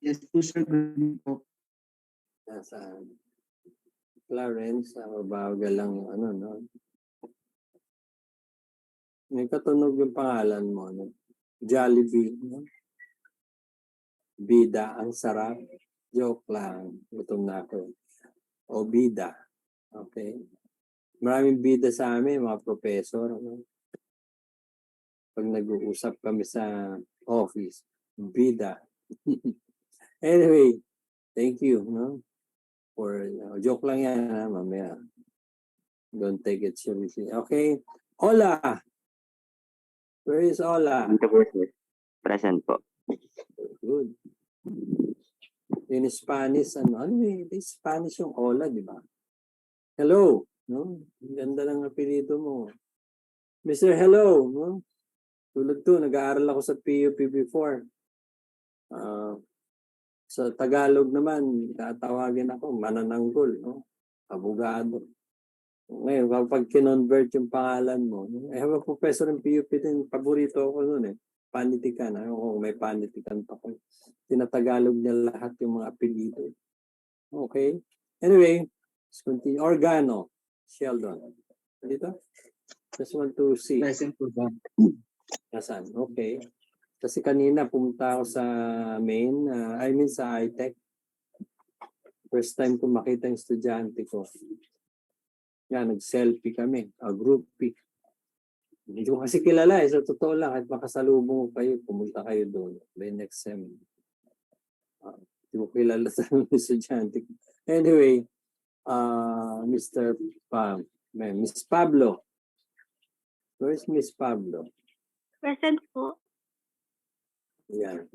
Yes po, sir. Good po. Nasaan? Clarence, mabagal lang yung ano, no? May katunog yung pangalan mo, no? Jollibee, no? Bida, ang sarap. Joke lang. Gutom na ako. O bida. Okay. Maraming bida sa amin, mga professor. No? Pag nag-uusap kami sa office, bida. Anyway, thank you, no? For joke lang yan, ha, mamaya. Don't take it seriously. Okay. Ola. Where is Ola? Dito po, sir. Present po. Good. In Spanish, ano Spanish yung Ola, di ba? Hello, no? Ganda ng apelyido mo. Mr. Hello, no? Tulad to, nag-aaral ako sa PUP before. Sa Tagalog naman, tatawagin ako, manananggol, no? Abogado. Ngayon, kapag kinonvert yung pangalan mo, I have a professor in PUP din, paborito ako noon eh. Panitikan, ako may panitikan pa ko. Tinatagalog niya lahat yung mga apelyido. Okay? Anyway, let's continue. Organo, Sheldon. Dito? Just want to see. Present po, sir. Nasaan? Okay. Kasi kanina pumunta ako sa main, sa iTech. First time ko makita yung estudyante ko. Yan, nag-selfie kami, group pic. Hindi ko kasi kilala sa totoo lang, at makasalubong kayo, pumunta kayo doon, by next sem. Hindi ko kilala sa estudyante ko. Anyway, Miss Pablo. Where is Miss Pablo? Present po. Yan.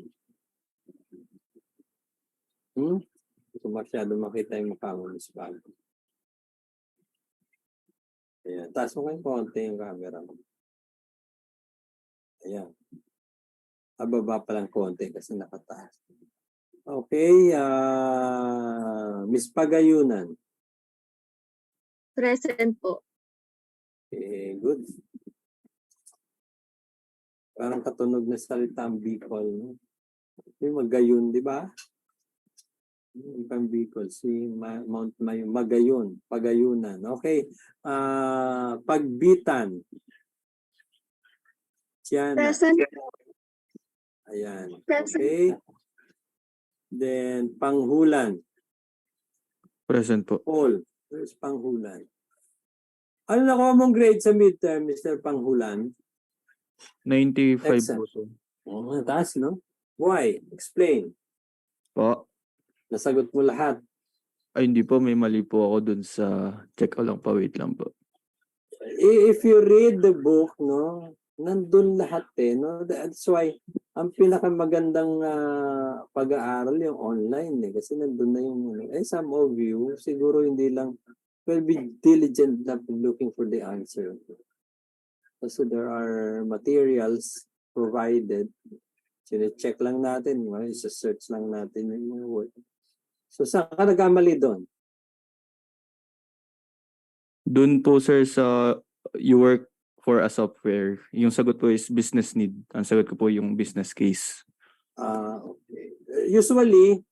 ko masyado makita yung mukha mo, Miss Bag. Ayan. Taas mo kayo konti yung camera mo. Ayan. Ababa pa lang konti kasi nakataas. Okay. Miss Pagayunan. Present po. Okay, good. Parang katunog na salita ang Bicol. No? Yung Magayon, di ba? Yung pang Bicol, si Mount Mayon, Magayon, Pagayunan. Okay. Pagbitan. Tiana. Present. Ayan. Present. Okay. Then, Panghulan. Present po. Paul. There's Panghulan. Ano nakuha mong grade sa midterm, Mr. Panghulan? 95 Excellent. po, sir. Oh, taas, no? Why? Explain. Po. Nasagot mo lahat. Ay, hindi po. May mali po ako dun sa check ko lang pa. Wait lang po. If you read the book, no, nandun lahat no? That's why, ang pinakamagandang pag-aaral yung online kasi nandun na yung, some of you, siguro hindi lang, will be diligent na looking for the answer. So there are materials provided. Sine-check lang natin, isa-search lang natin yung mga word. So saan ka nagkamali doon? Dun po, sir, sa you work for a software. Yung sagot po is business need. Ang sagot ko po yung business case. Okay. Usually,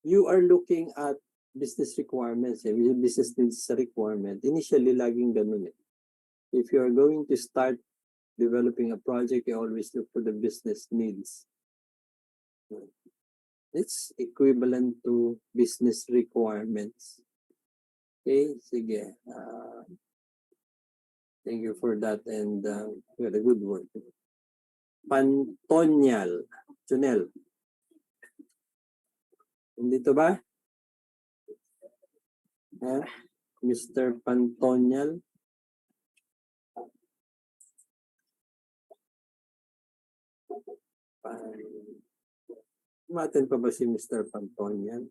you are looking at business requirements. Business needs requirement. Initially, laging ganun eh. If you are going to start developing a project, you always look for the business needs. It's equivalent to business requirements. Okay, sige. Thank you for that and you had a good work. Pantonyal. Junel. Nandito ba? Mr. Pantonyal. Umaten pa ba si Mr. Pantonyal?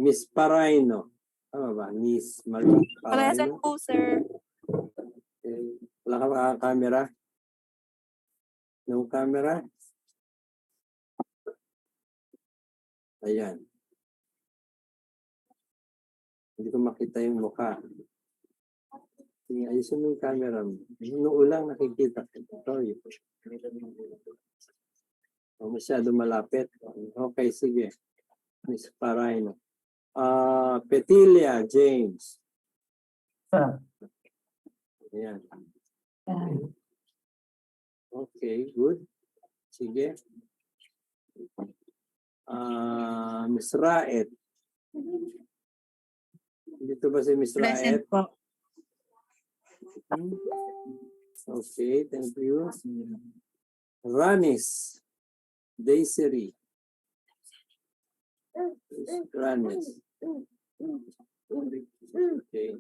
Miss Paraino. Tama ba? Miss Marie Present Paraino. po, sir. Okay. Wala ka ba camera? No camera? Ayan. Hindi ko makita yung mukha. Sige, ayusin mo yung camera mo. Noong ulang nakikita. Sorry. Masyado malapit. Okay, sige. Miss Paraino. Petilia James. Ayan. Okay, good. Sige. Miss Raet. Dito ba si Miss Raet? Present po. Okay, thank you. Ranis. Daisy. Ranis. Okay.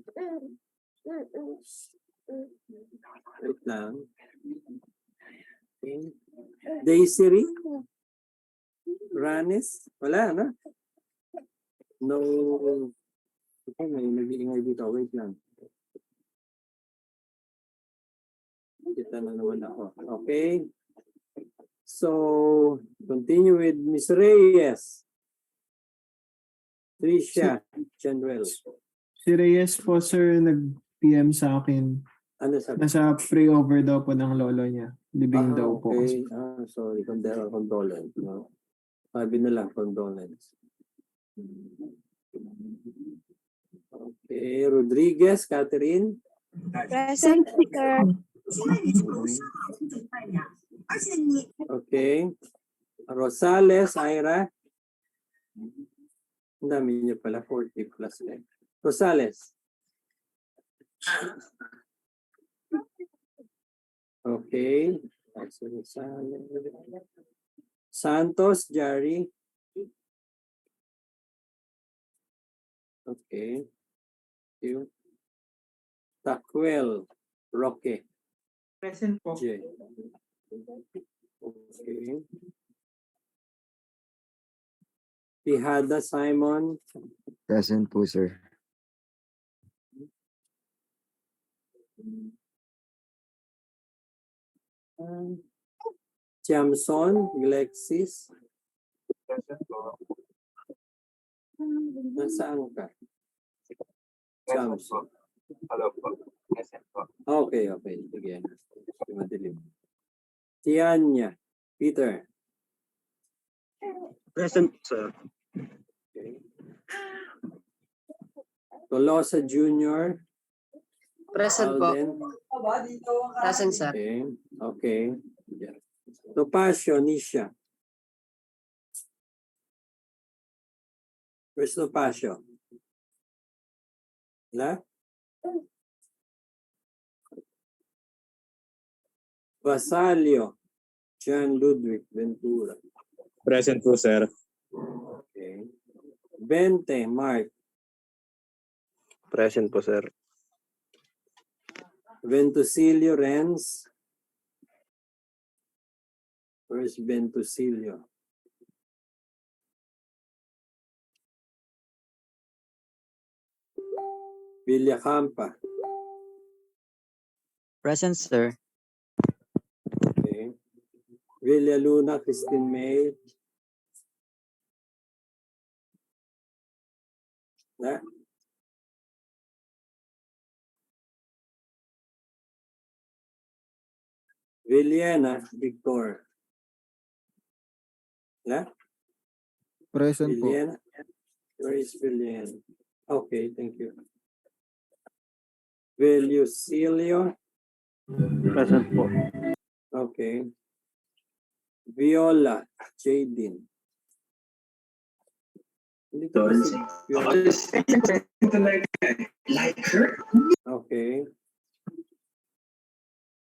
Wait lang. Okay. Daisy. Ranis. Wala, no? No. Okay, may nag-iingay dito. Wait lang. Kita na naman ako. Okay. So, continue with Miss Reyes. Tricia General. Si Reyes po, sir, nag-PM sa akin. Ano sabi? Nasa pre-over daw po ng lolo niya. Libing daw po. Okay. Sorry. Condolence. No? Sabi na lang, condolence. Okay. Rodriguez, Catherine. Present, sir. Okay. Rosales, Ira. Ang dami niyo pala, 40 plus. Rosales. Okay. Santos, Jari. Okay. Thank you. Takwel, Roque. Present po. J. Okay. Tihada Simon. Present po, sir. Jamson, Glexis. Nasaan ka? Jamson. Okay, okay. Sige. Madilim. Tianya, Peter. Present, sir. Okay. Tolosa Jr. Present po. Alden. Present, sir. Okay. Okay. Yeah. Topacio, Nisha. Where's Topacio? Wala? Basalio, John Ludwig Ventura. Present po, sir. Okay. Bente, Mark. Present po, sir. Ventusilio, Renz. Where's Ventusilio? Villacampa. Present, sir. Okay. Villa Luna, Christine May. Na? Villena, Victor. Na? Present po. Villena? Where is Villena? Okay, thank you. Velusilio. Present po. Okay. Viola, Jadine. Hindi ko ba si Viola? Okay.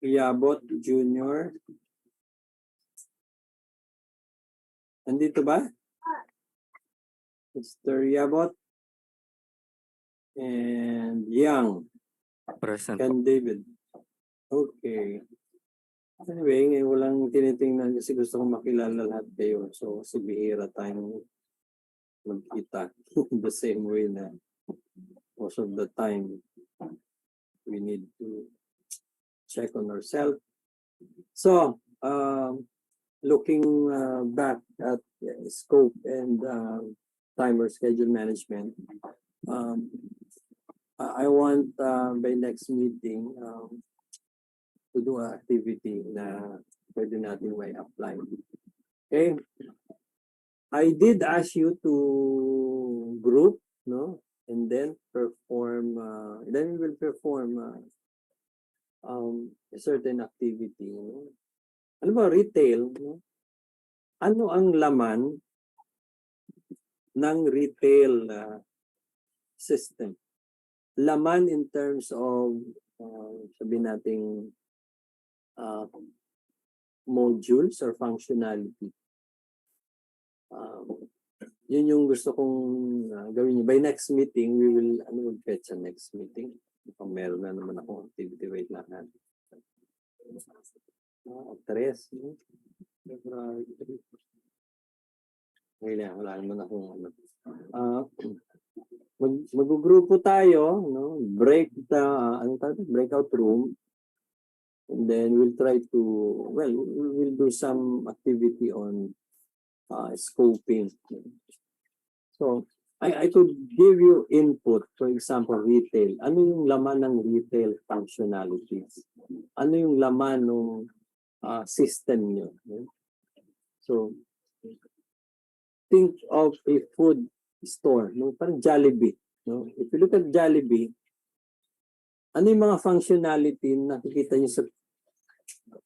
Iabot Junior. Nandito ba? Mr. Iabot. And Young. Present po. Ken David. Okay. Anyway, ngayon walang tinitingnan kasi gusto kong makilala lahat kayo. So, si bihira tayong magkita the same way na most of the time we need to check on ourselves. So, looking back at scope and timer schedule management, I want by next meeting to do an activity na pwede natin may apply. Okay? I did ask you to group, no? And then perform, then we will perform a certain activity. No? Ano ba, retail? No? Ano ang laman ng retail system? Laman in terms of, sabihin nating, modules or functionality. Yun yung gusto kong gawin nyo. By next meeting, we will, fetch sa next meeting. Kung meron na naman akong activity, wait lang natin. 3, no? February 3. Ngayon, wala naman akong mag-grupo tayo, no? Breakout room. And then we'll try to, we'll do some activity on scoping. So, I could give you input, for example, retail. Ano yung laman ng retail functionalities? Ano yung laman ng system nyo? So, think of a food store, no? Parang Jollibee. No? If you look at Jollibee, ano yung mga functionality na nakikita nyo sa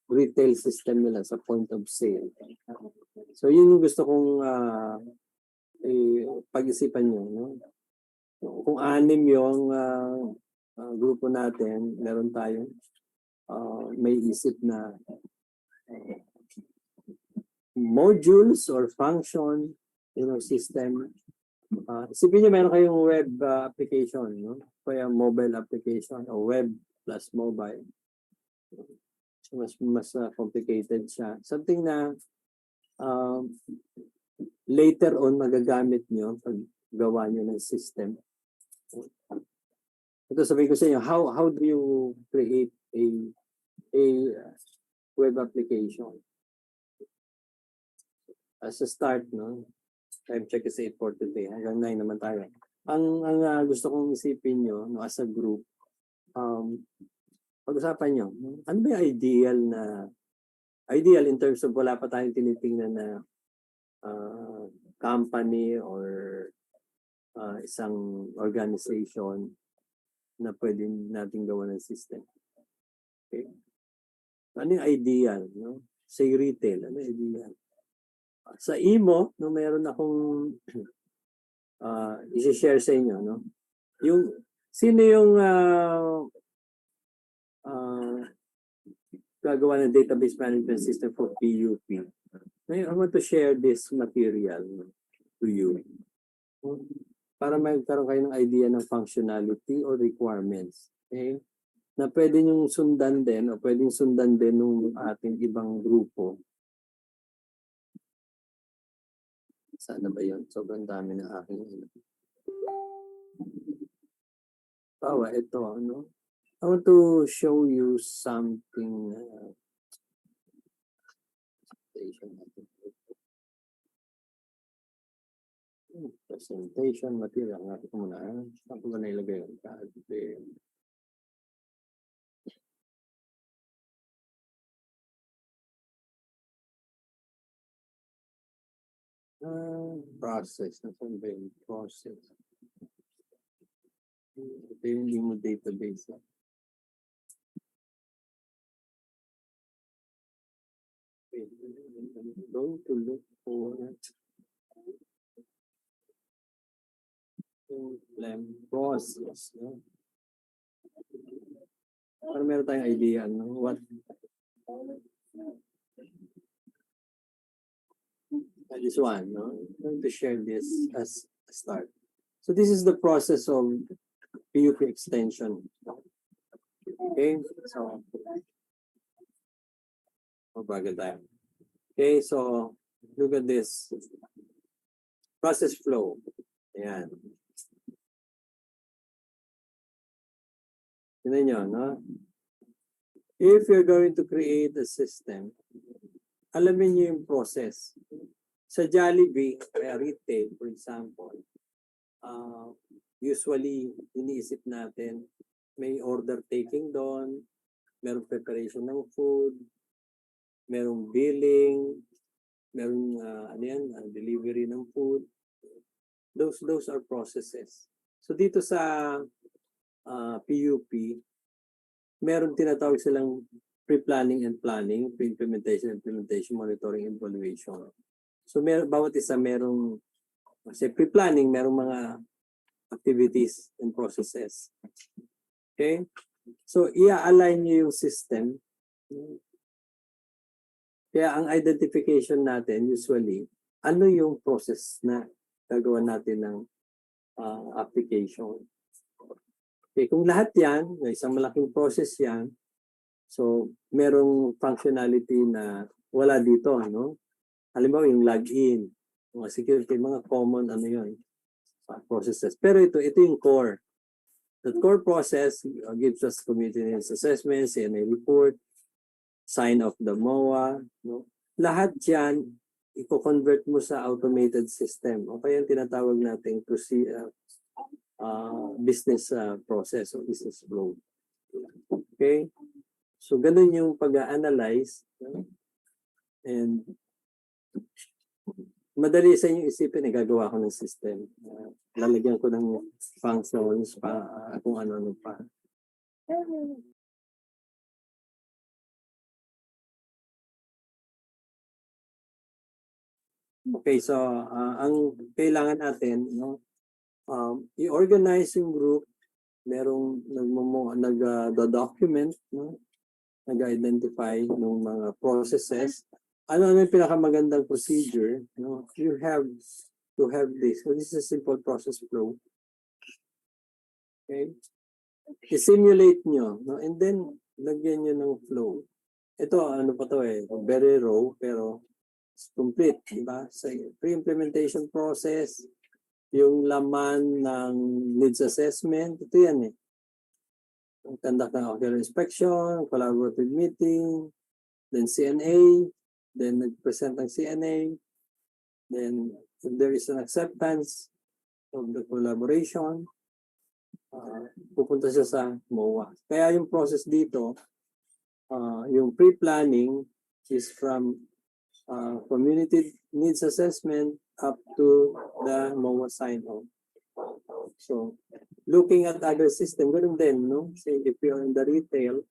retail system nila sa point of sale? So, yun yung gusto kong pag-isipan nyo. No? Kung 6 yung grupo natin, meron tayong may isip na modules or function, system. Isipin nyo, meron kayong web application, no? Kaya mobile application o web plus mobile. So mas complicated siya. Something na later on magagamit nyo pag gawa nyo ng system. Ito sabihin ko sa inyo, how do you create a web application? As a start, no? Time check is 8:40 today. Hanggang 9 naman tayo. Ang gusto kong isipin nyo, no, as a group, pag-usapan nyo, ano ba yung ideal in terms of wala pa tayong tinitingnan na company or isang organization na pwede natin gawa ng system. Okay? Ano yung ideal? No? Say retail, ano yung ideal? Sa IMO, no, meron akong i-share sa inyo. No? Sino yung gagawa ng database management system for PUP? I want to share this material to you. Para magkaroon kayo ng idea ng functionality or requirements. Okay? Na pwede nyong sundan din o pwedeng sundan din ng ating ibang grupo. Sana ba yun? Sobrang dami na aking ito, ano? I want to show you something. Presentation material. Nga ko muna. Saan ko ba nailagay yun? Process. Nasaan ba yung process? Ito yung IMO database. Going to look for process. No? Para meron tayong idea, no? What this one, no? I'm going to share this as a start. So this is the process of PUP extension. Okay, so bagal tayo. Okay, so look at this process flow. Ayan. Tignan nyo, no? If you're going to create a system, alamin nyo yung process. Sa Jollibee, retail, for example, usually, iniisip natin, may order taking doon, merong preparation ng food, merong billing, merong delivery ng food. Those are processes. So dito sa PUP, meron tinatawag silang pre-planning and planning, pre-implementation, implementation, monitoring, and evaluation. So bawat isa merong, kasi pre-planning, merong mga activities and processes. Okay? So i-align nyo yung system. Kaya ang identification natin usually, ano yung process na gagawa natin ng application. Okay, kung lahat yan, isang malaking process yan, so merong functionality na wala dito, ano? Halimbawa yung login, mga security, mga common processes. Pero ito yung core. The core process gives us community needs assessments, CNA report, sign of the MOA. No? Lahat yan, i-convert mo sa automated system. O kaya yung tinatawag natin business process o business flow. Okay? So, ganun yung pag-analyze. And madali sa inyo isipin, gagawa ko ng system. Lalagyan ko ng functions pa, kung ano-ano pa. Okay, so ang kailangan natin, i-organize yung group, merong nag-document, nag-identify ng mga processes. Ano yung pinakamagandang procedure? You have to have this. So this is a simple process flow. Okay? I-simulate nyo, and then lagyan nyo ng flow. Ito, ano pa to very raw, pero is complete, di ba? Sa pre-implementation process, yung laman ng needs assessment, ito yan eh. Conduct ng ocular inspection, collaborative meeting, then CNA, then nag-present ng CNA, then if there is an acceptance of the collaboration, pupunta siya sa MOA. Kaya yung process dito, yung pre-planning is from community needs assessment up to the MOA sign-off. So, looking at other system, ganun din, no? Say, if you're in the retail,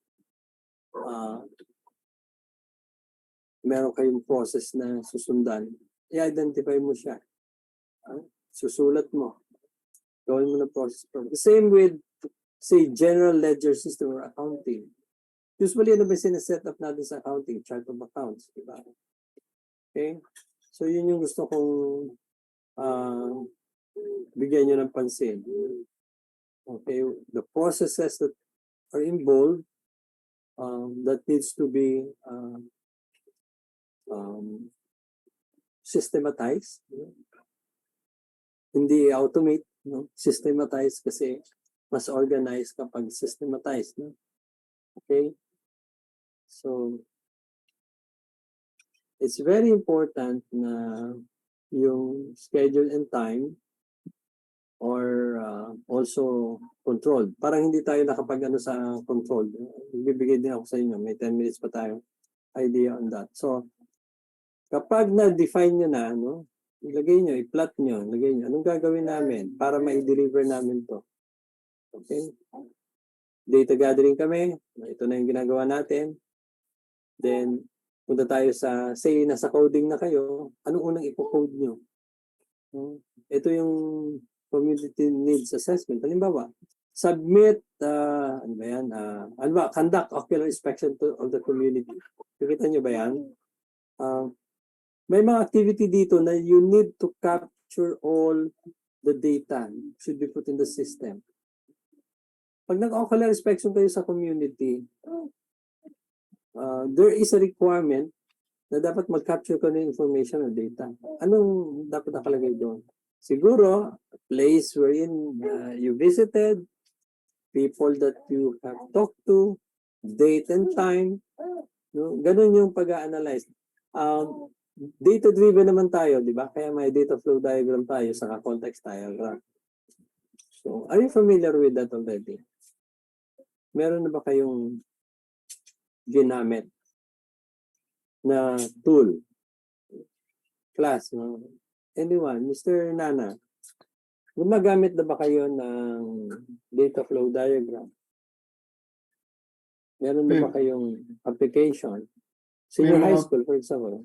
meron kayong process na susundan, i-identify mo siya. Susulat mo. Gawin mo na process. The same with, say, general ledger system or accounting. Usually, ano ba sinaset up natin sa accounting? Chart of accounts, di ba? Okay? So, yun yung gusto kong bigyan nyo ng pansin. Okay? The processes that are involved that needs to be systematized. Hindi automate, no? Systematize kasi mas organized kapag systematized. No? Okay? So, it's very important na yung schedule and time or also controlled. Parang hindi tayo nakapag-ano sa controlled. Bibigay din ako sa inyo. May 10 minutes pa tayo idea on that. So, kapag na-define nyo na, no, ilagay nyo, i-plot nyo, ilagay nyo, anong gagawin namin para ma-deliver namin to? Okay? Data gathering kami, ito na yung ginagawa natin. Then, punta tayo sa, say, nasa coding na kayo, anong unang ipo-code nyo? Ito yung community needs assessment. Halimbawa, submit, ano ba yan? Ano ba? Conduct ocular inspection of the community. Nakita nyo ba yan? May mga activity dito na you need to capture all the data should be put in the system. Pag nag-ocular inspection kayo sa community, there is a requirement na dapat mag-capture ka ng information or data. Anong dapat nakalagay doon? Siguro, place wherein you visited, people that you have talked to, date and time. No? Ganun yung pag-a-analyze. Data-driven naman tayo, di ba? Kaya may data flow diagram tayo, saka context diagram. So, are you familiar with that already? Meron na ba kayong ginamit na tool? Class, no? Anyone? Mr. Nana, gumagamit na ba kayo ng data flow diagram? Meron na ba kayong application? Senior high school, for example.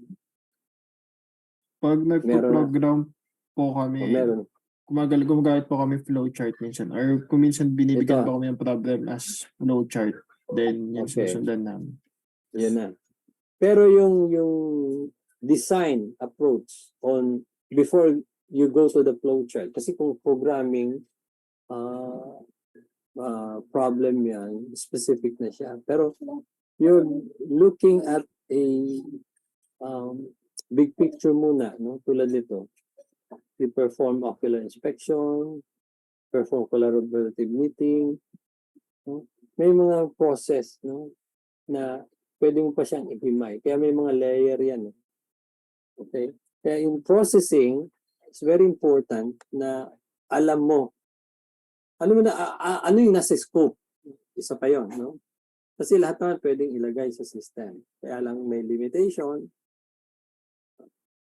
Pag nagpo-program po kami, Meron. gumagamit po kami flowchart minsan. Or kung minsan binibigyan po kami ng problem as flowchart. Then, yan susundan namin. Yan na. Pero yung design approach on before you go to the flowchart. Kasi kung programming problem yan, specific na siya. Pero you're looking at a big picture muna, no? Tulad nito. You perform ocular inspection, perform collaborative meeting. No? May mga process, no, na pwede mo pa siyang i-himay. Kaya may mga layer yan. Okay? Kaya in processing, it's very important na alam mo na ano yung nasa scope. Isa pa yun, no? Kasi lahat naman pwedeng ilagay sa system. Kaya lang may limitation.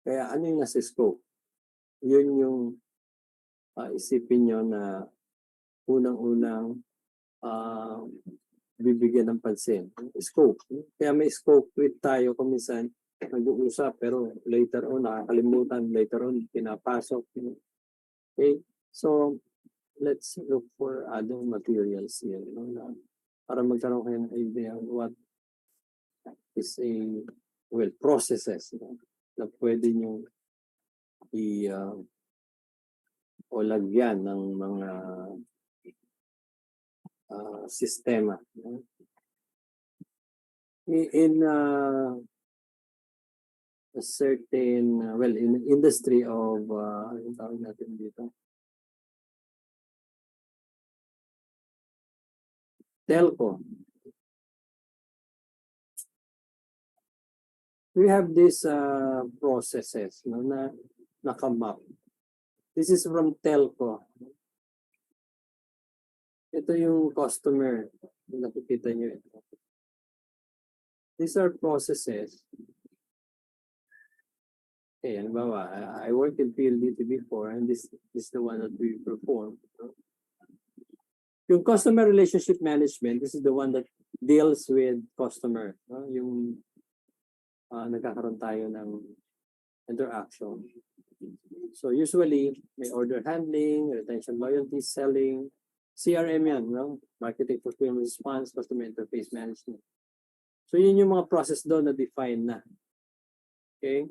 Kaya ano yung nasa scope? Yun yung isipin nyo na unang-unang bibigyan ng pansin. Scope. Kaya may scope with tayo kung minsan nag-uusap pero later on nakakalimutan, later on pinapasok. Okay? So, let's look for other materials here. No? Para magkaroon kayo ng idea of what is processes. No? Na pwede nyo o lagyan ng mga sistema. In a certain, well, in industry of, anong tawag natin dito? Telco. We have these processes no, na nakamap. This is from telco. Ito yung customer. Nakikita nyo ito. These are processes. Okay, halimbawa, I worked in PLDT before and this is the one that we perform. Yung customer relationship management, this is the one that deals with customer. No? Yung nagkakaroon tayo ng interaction. So usually, may order handling, retention loyalty, selling, CRM yan, no? Marketing fulfillment response, customer interface management. So yun yung mga process doon na define na. Okay?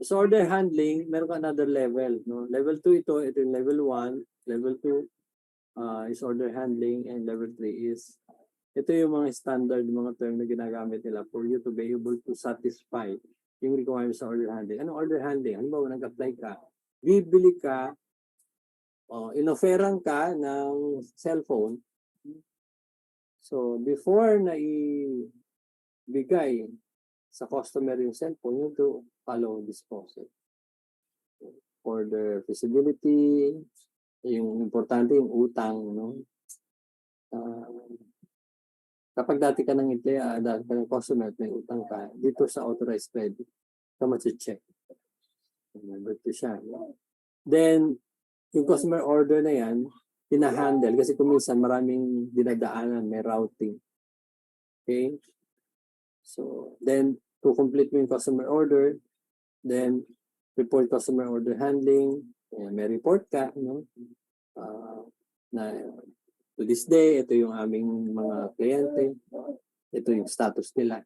So order handling, meron ka another level. No? Level 2 ito yung level 1. Level 2 is order handling and level 3 is ito yung mga standard, mga term na ginagamit nila for you to be able to satisfy yung requirements sa order handling. Ano order handling? Halimbawa, nag-apply ka, bibili ka, inoferan ka ng cellphone. So, before na ibigay sa customer yung cellphone, you have to follow this process. Order feasibility, yung importante yung utang, no? Kapag dati ka ng dati ka ng customer at may utang ka, dito sa authorized credit, ka mag-check. Number 2 siya. Then, yung customer order na yan, hinahandle kasi kung minsan maraming dinadaanan, may routing. Okay? So, then, to complete mo yung customer order, then, report customer order handling, may report ka, no? Na to this day, ito yung aming mga kliyente, ito yung status nila.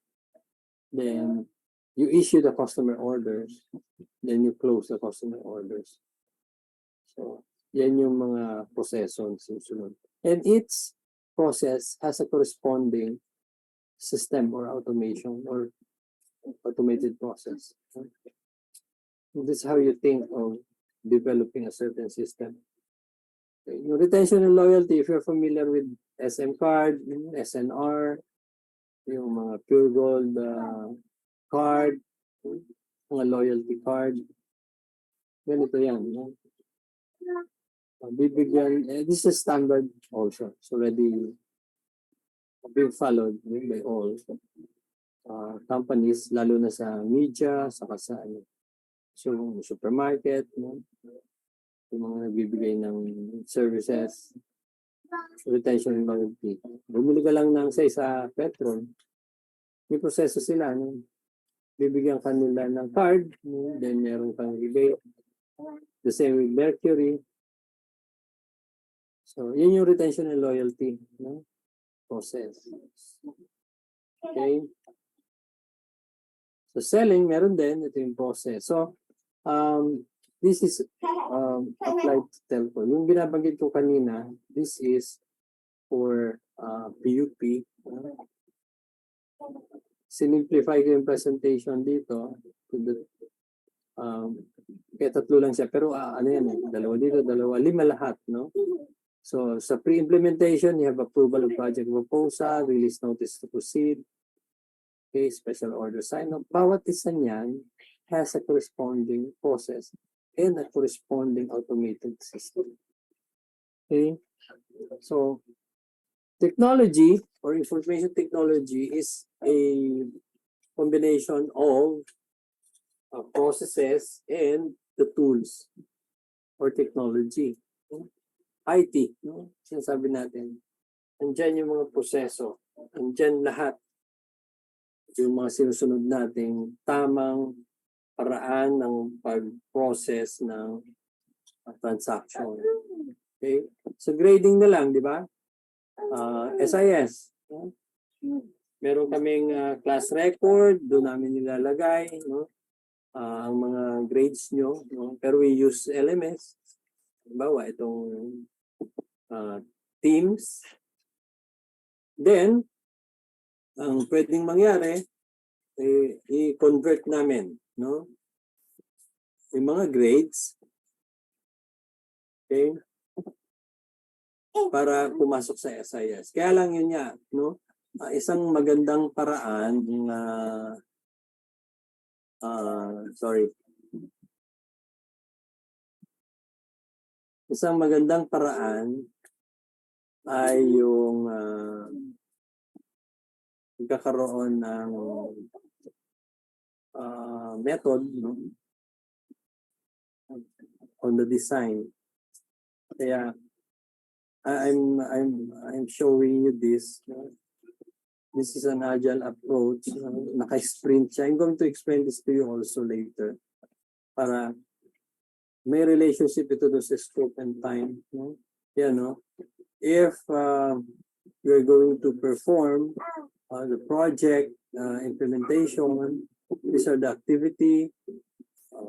Then, you issue the customer orders, then you close the customer orders. So, yan yung mga proseso na susunod. And each process has a corresponding system or automation or automated process. This is how you think of developing a certain system. Yung retention and loyalty, if you're familiar with SM card, SNR, yung mga pure gold card, mga loyalty card, ganito yan. No? Bibigyan, this is standard also. It's already being followed by all companies, lalo na sa media, saka sa supermarket, no? Yung mga nagbibigay ng services, retention and loyalty. Bumili ka lang ng sa petrol, may proseso sila. No? Bibigyan ka nila ng card, no? Then meron kang rebate. The same with Mercury. So, yun yung retention and loyalty, no? Process. Okay? So, selling, meron din. Ito yung process. So, this is applied to telco. Yung binabanggit ko kanina, this is for PUP. Sinimplify ko yung presentation dito. Kaya 3 lang siya. Pero ano yan, 2 dito, 2, 5 lahat. No? So sa pre-implementation, you have approval of project proposal, release notice to proceed, okay, special order sign-up. Bawat isa niyan has a corresponding process and a corresponding automated system. Okay? So, technology or information technology is a combination of processes and the tools or technology. IT, no? Sinasabi natin. Andyan yung mga proseso. Andyan lahat. Yung mga sinusunod nating tamang paraan ng pag-process ng transaction. Okay? So grading na lang, di ba? SIS. Meron kaming class record, doon namin nilalagay, no? Ang mga grades nyo. No? Pero we use LMS. Halimbawa, itong Teams. Then, ang pwedeng mangyari, i-convert namin, no? Yung mga grades, okay? Para pumasok sa SIS. Kaya lang yun nga, no? Isang magandang paraan na Isang magandang paraan ay yung pagkakaroon ng method, no? On the design. Kaya I'm showing you this. This is an agile approach. Naka-sprint siya. I'm going to explain this to you also later. Para may relationship ito doon sa scope and time. No? Yan, no? If you're going to perform the project implementation, these are the activity,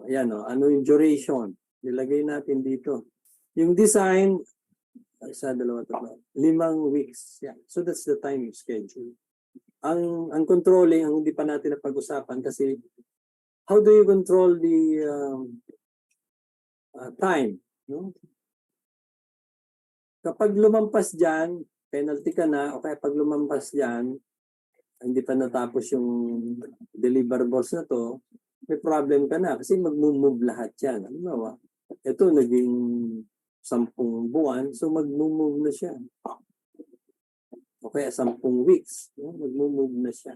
yan, no? Ano yung duration? Nilagay natin dito. Yung design, 1, 2, 3, 5 weeks. Yeah. So that's the time schedule. Ang controlling, ang hindi pa natin napag-usapan kasi how do you control the time? No? Kapag lumampas dyan, penalty ka na, o kaya pag lumampas dyan, hindi pa natapos yung deliverables na to, may problem ka na kasi mag-move lahat yan. Ano ba? Ito naging 10 buwan, so mag-move na siya. O kaya 10 weeks, mag-move na siya.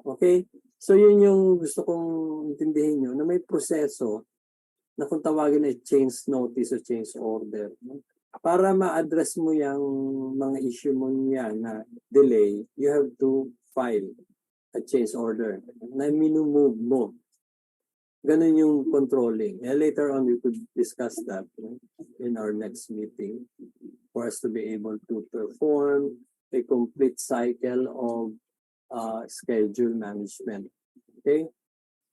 Okay? So yun yung gusto kong intindihin nyo, na may proseso na kung tawagin ay change notice o change order. No? Para ma-address mo yung mga issue mo yan na delay, you have to file a change order na minumove mo. Ganun yung controlling. And later on, we could discuss that, no? In our next meeting for us to be able to perform a complete cycle of schedule management. Okay?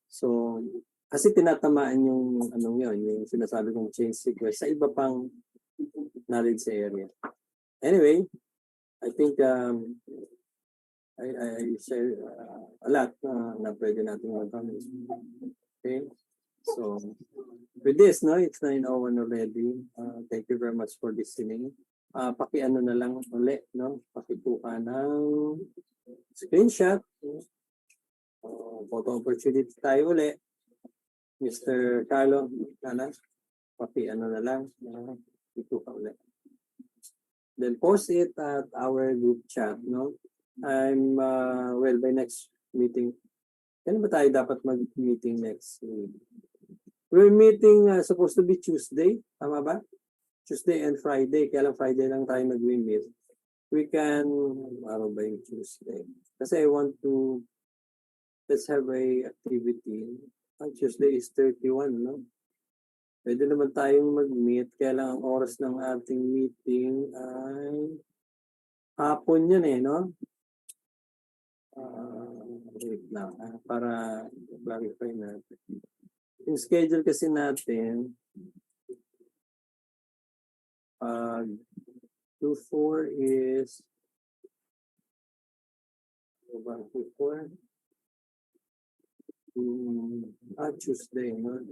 So, kasi tinatamaan yung anong yun, yung sinasabi kong change sequence sa iba pang knowledge area. Anyway, I think I share a lot na pwede natin mag-comment. Okay? So, with this, no, it's 9:01 already. Thank you very much for listening. Paki-ano na lang ulit, no? Pakikuha ng screenshot. Photo opportunity tayo ulit. Mr. Carlo, paki-ano na lang. Pakikuha ulit. Then post it at our group chat, no? I'm, well, by next meeting, kailan ba tayo dapat mag-meeting next week? We're meeting supposed to be Tuesday, tama ba? Tuesday and Friday, kaya lang Friday lang tayo mag-meet. We can, ano ba yung Tuesday? Kasi I want to, let's have a activity. Ang Tuesday is 31, no? Pwede naman tayong mag-meet, kaya lang ang oras ng ating meeting ay hapon yun eh, no? Wait lang, para clarify natin. Yung schedule kasi natin, 2-4 is 2-4 Tuesday, no?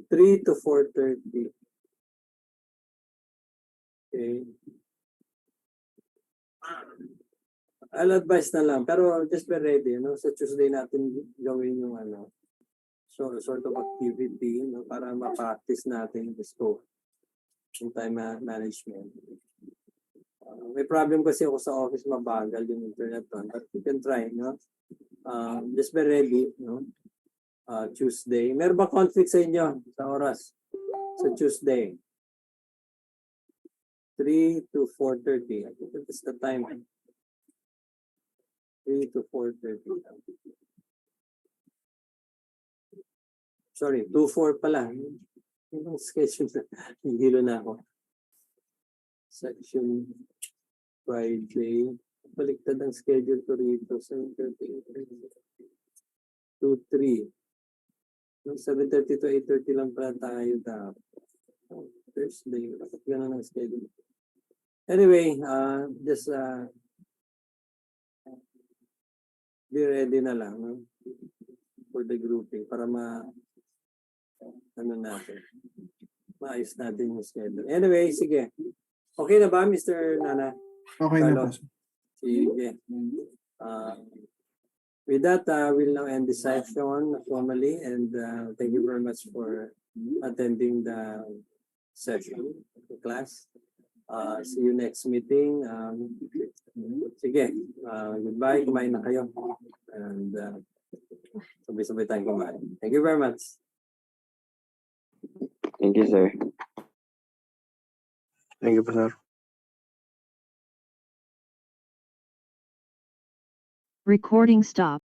3 to 4:30. Okay. I'll advise na lang, pero just be ready, no? Sa Tuesday natin gawin yung ano, so sort of activity, no? Para ma-practice natin the scope yung time management. May problem kasi ako sa office, mabagal yung internet on, but you can try, no? Just be ready, no? Tuesday. Meron ba conflict sa inyo sa oras? Sa Tuesday? 3 to 4:30. I think that's the time. 3 to 4:30. Sorry, 2-4 pala. Yung schedule na, hihilo na ako. Section Friday. Baliktad ang schedule ko rito. 7:30. 2-3. 7:30 to 8:30 lang pala tayo dapat. Thursday. Dapat ganun ang schedule. Anyway, just be ready na lang, no? For the grouping para ano natin, maayos natin yung schedule. Anyway, sige. Okay na ba, Mr. Nana? Okay na Carlo? po, sir. Sige. With that, we'll now end the session formally, and thank you very much for attending the session, the class. See you next meeting. Sige, goodbye. Kumain na kayo. And sabay-sabay tayong kumain. Thank you very much. Thank you, sir. Thank you po, sir. Recording stopped.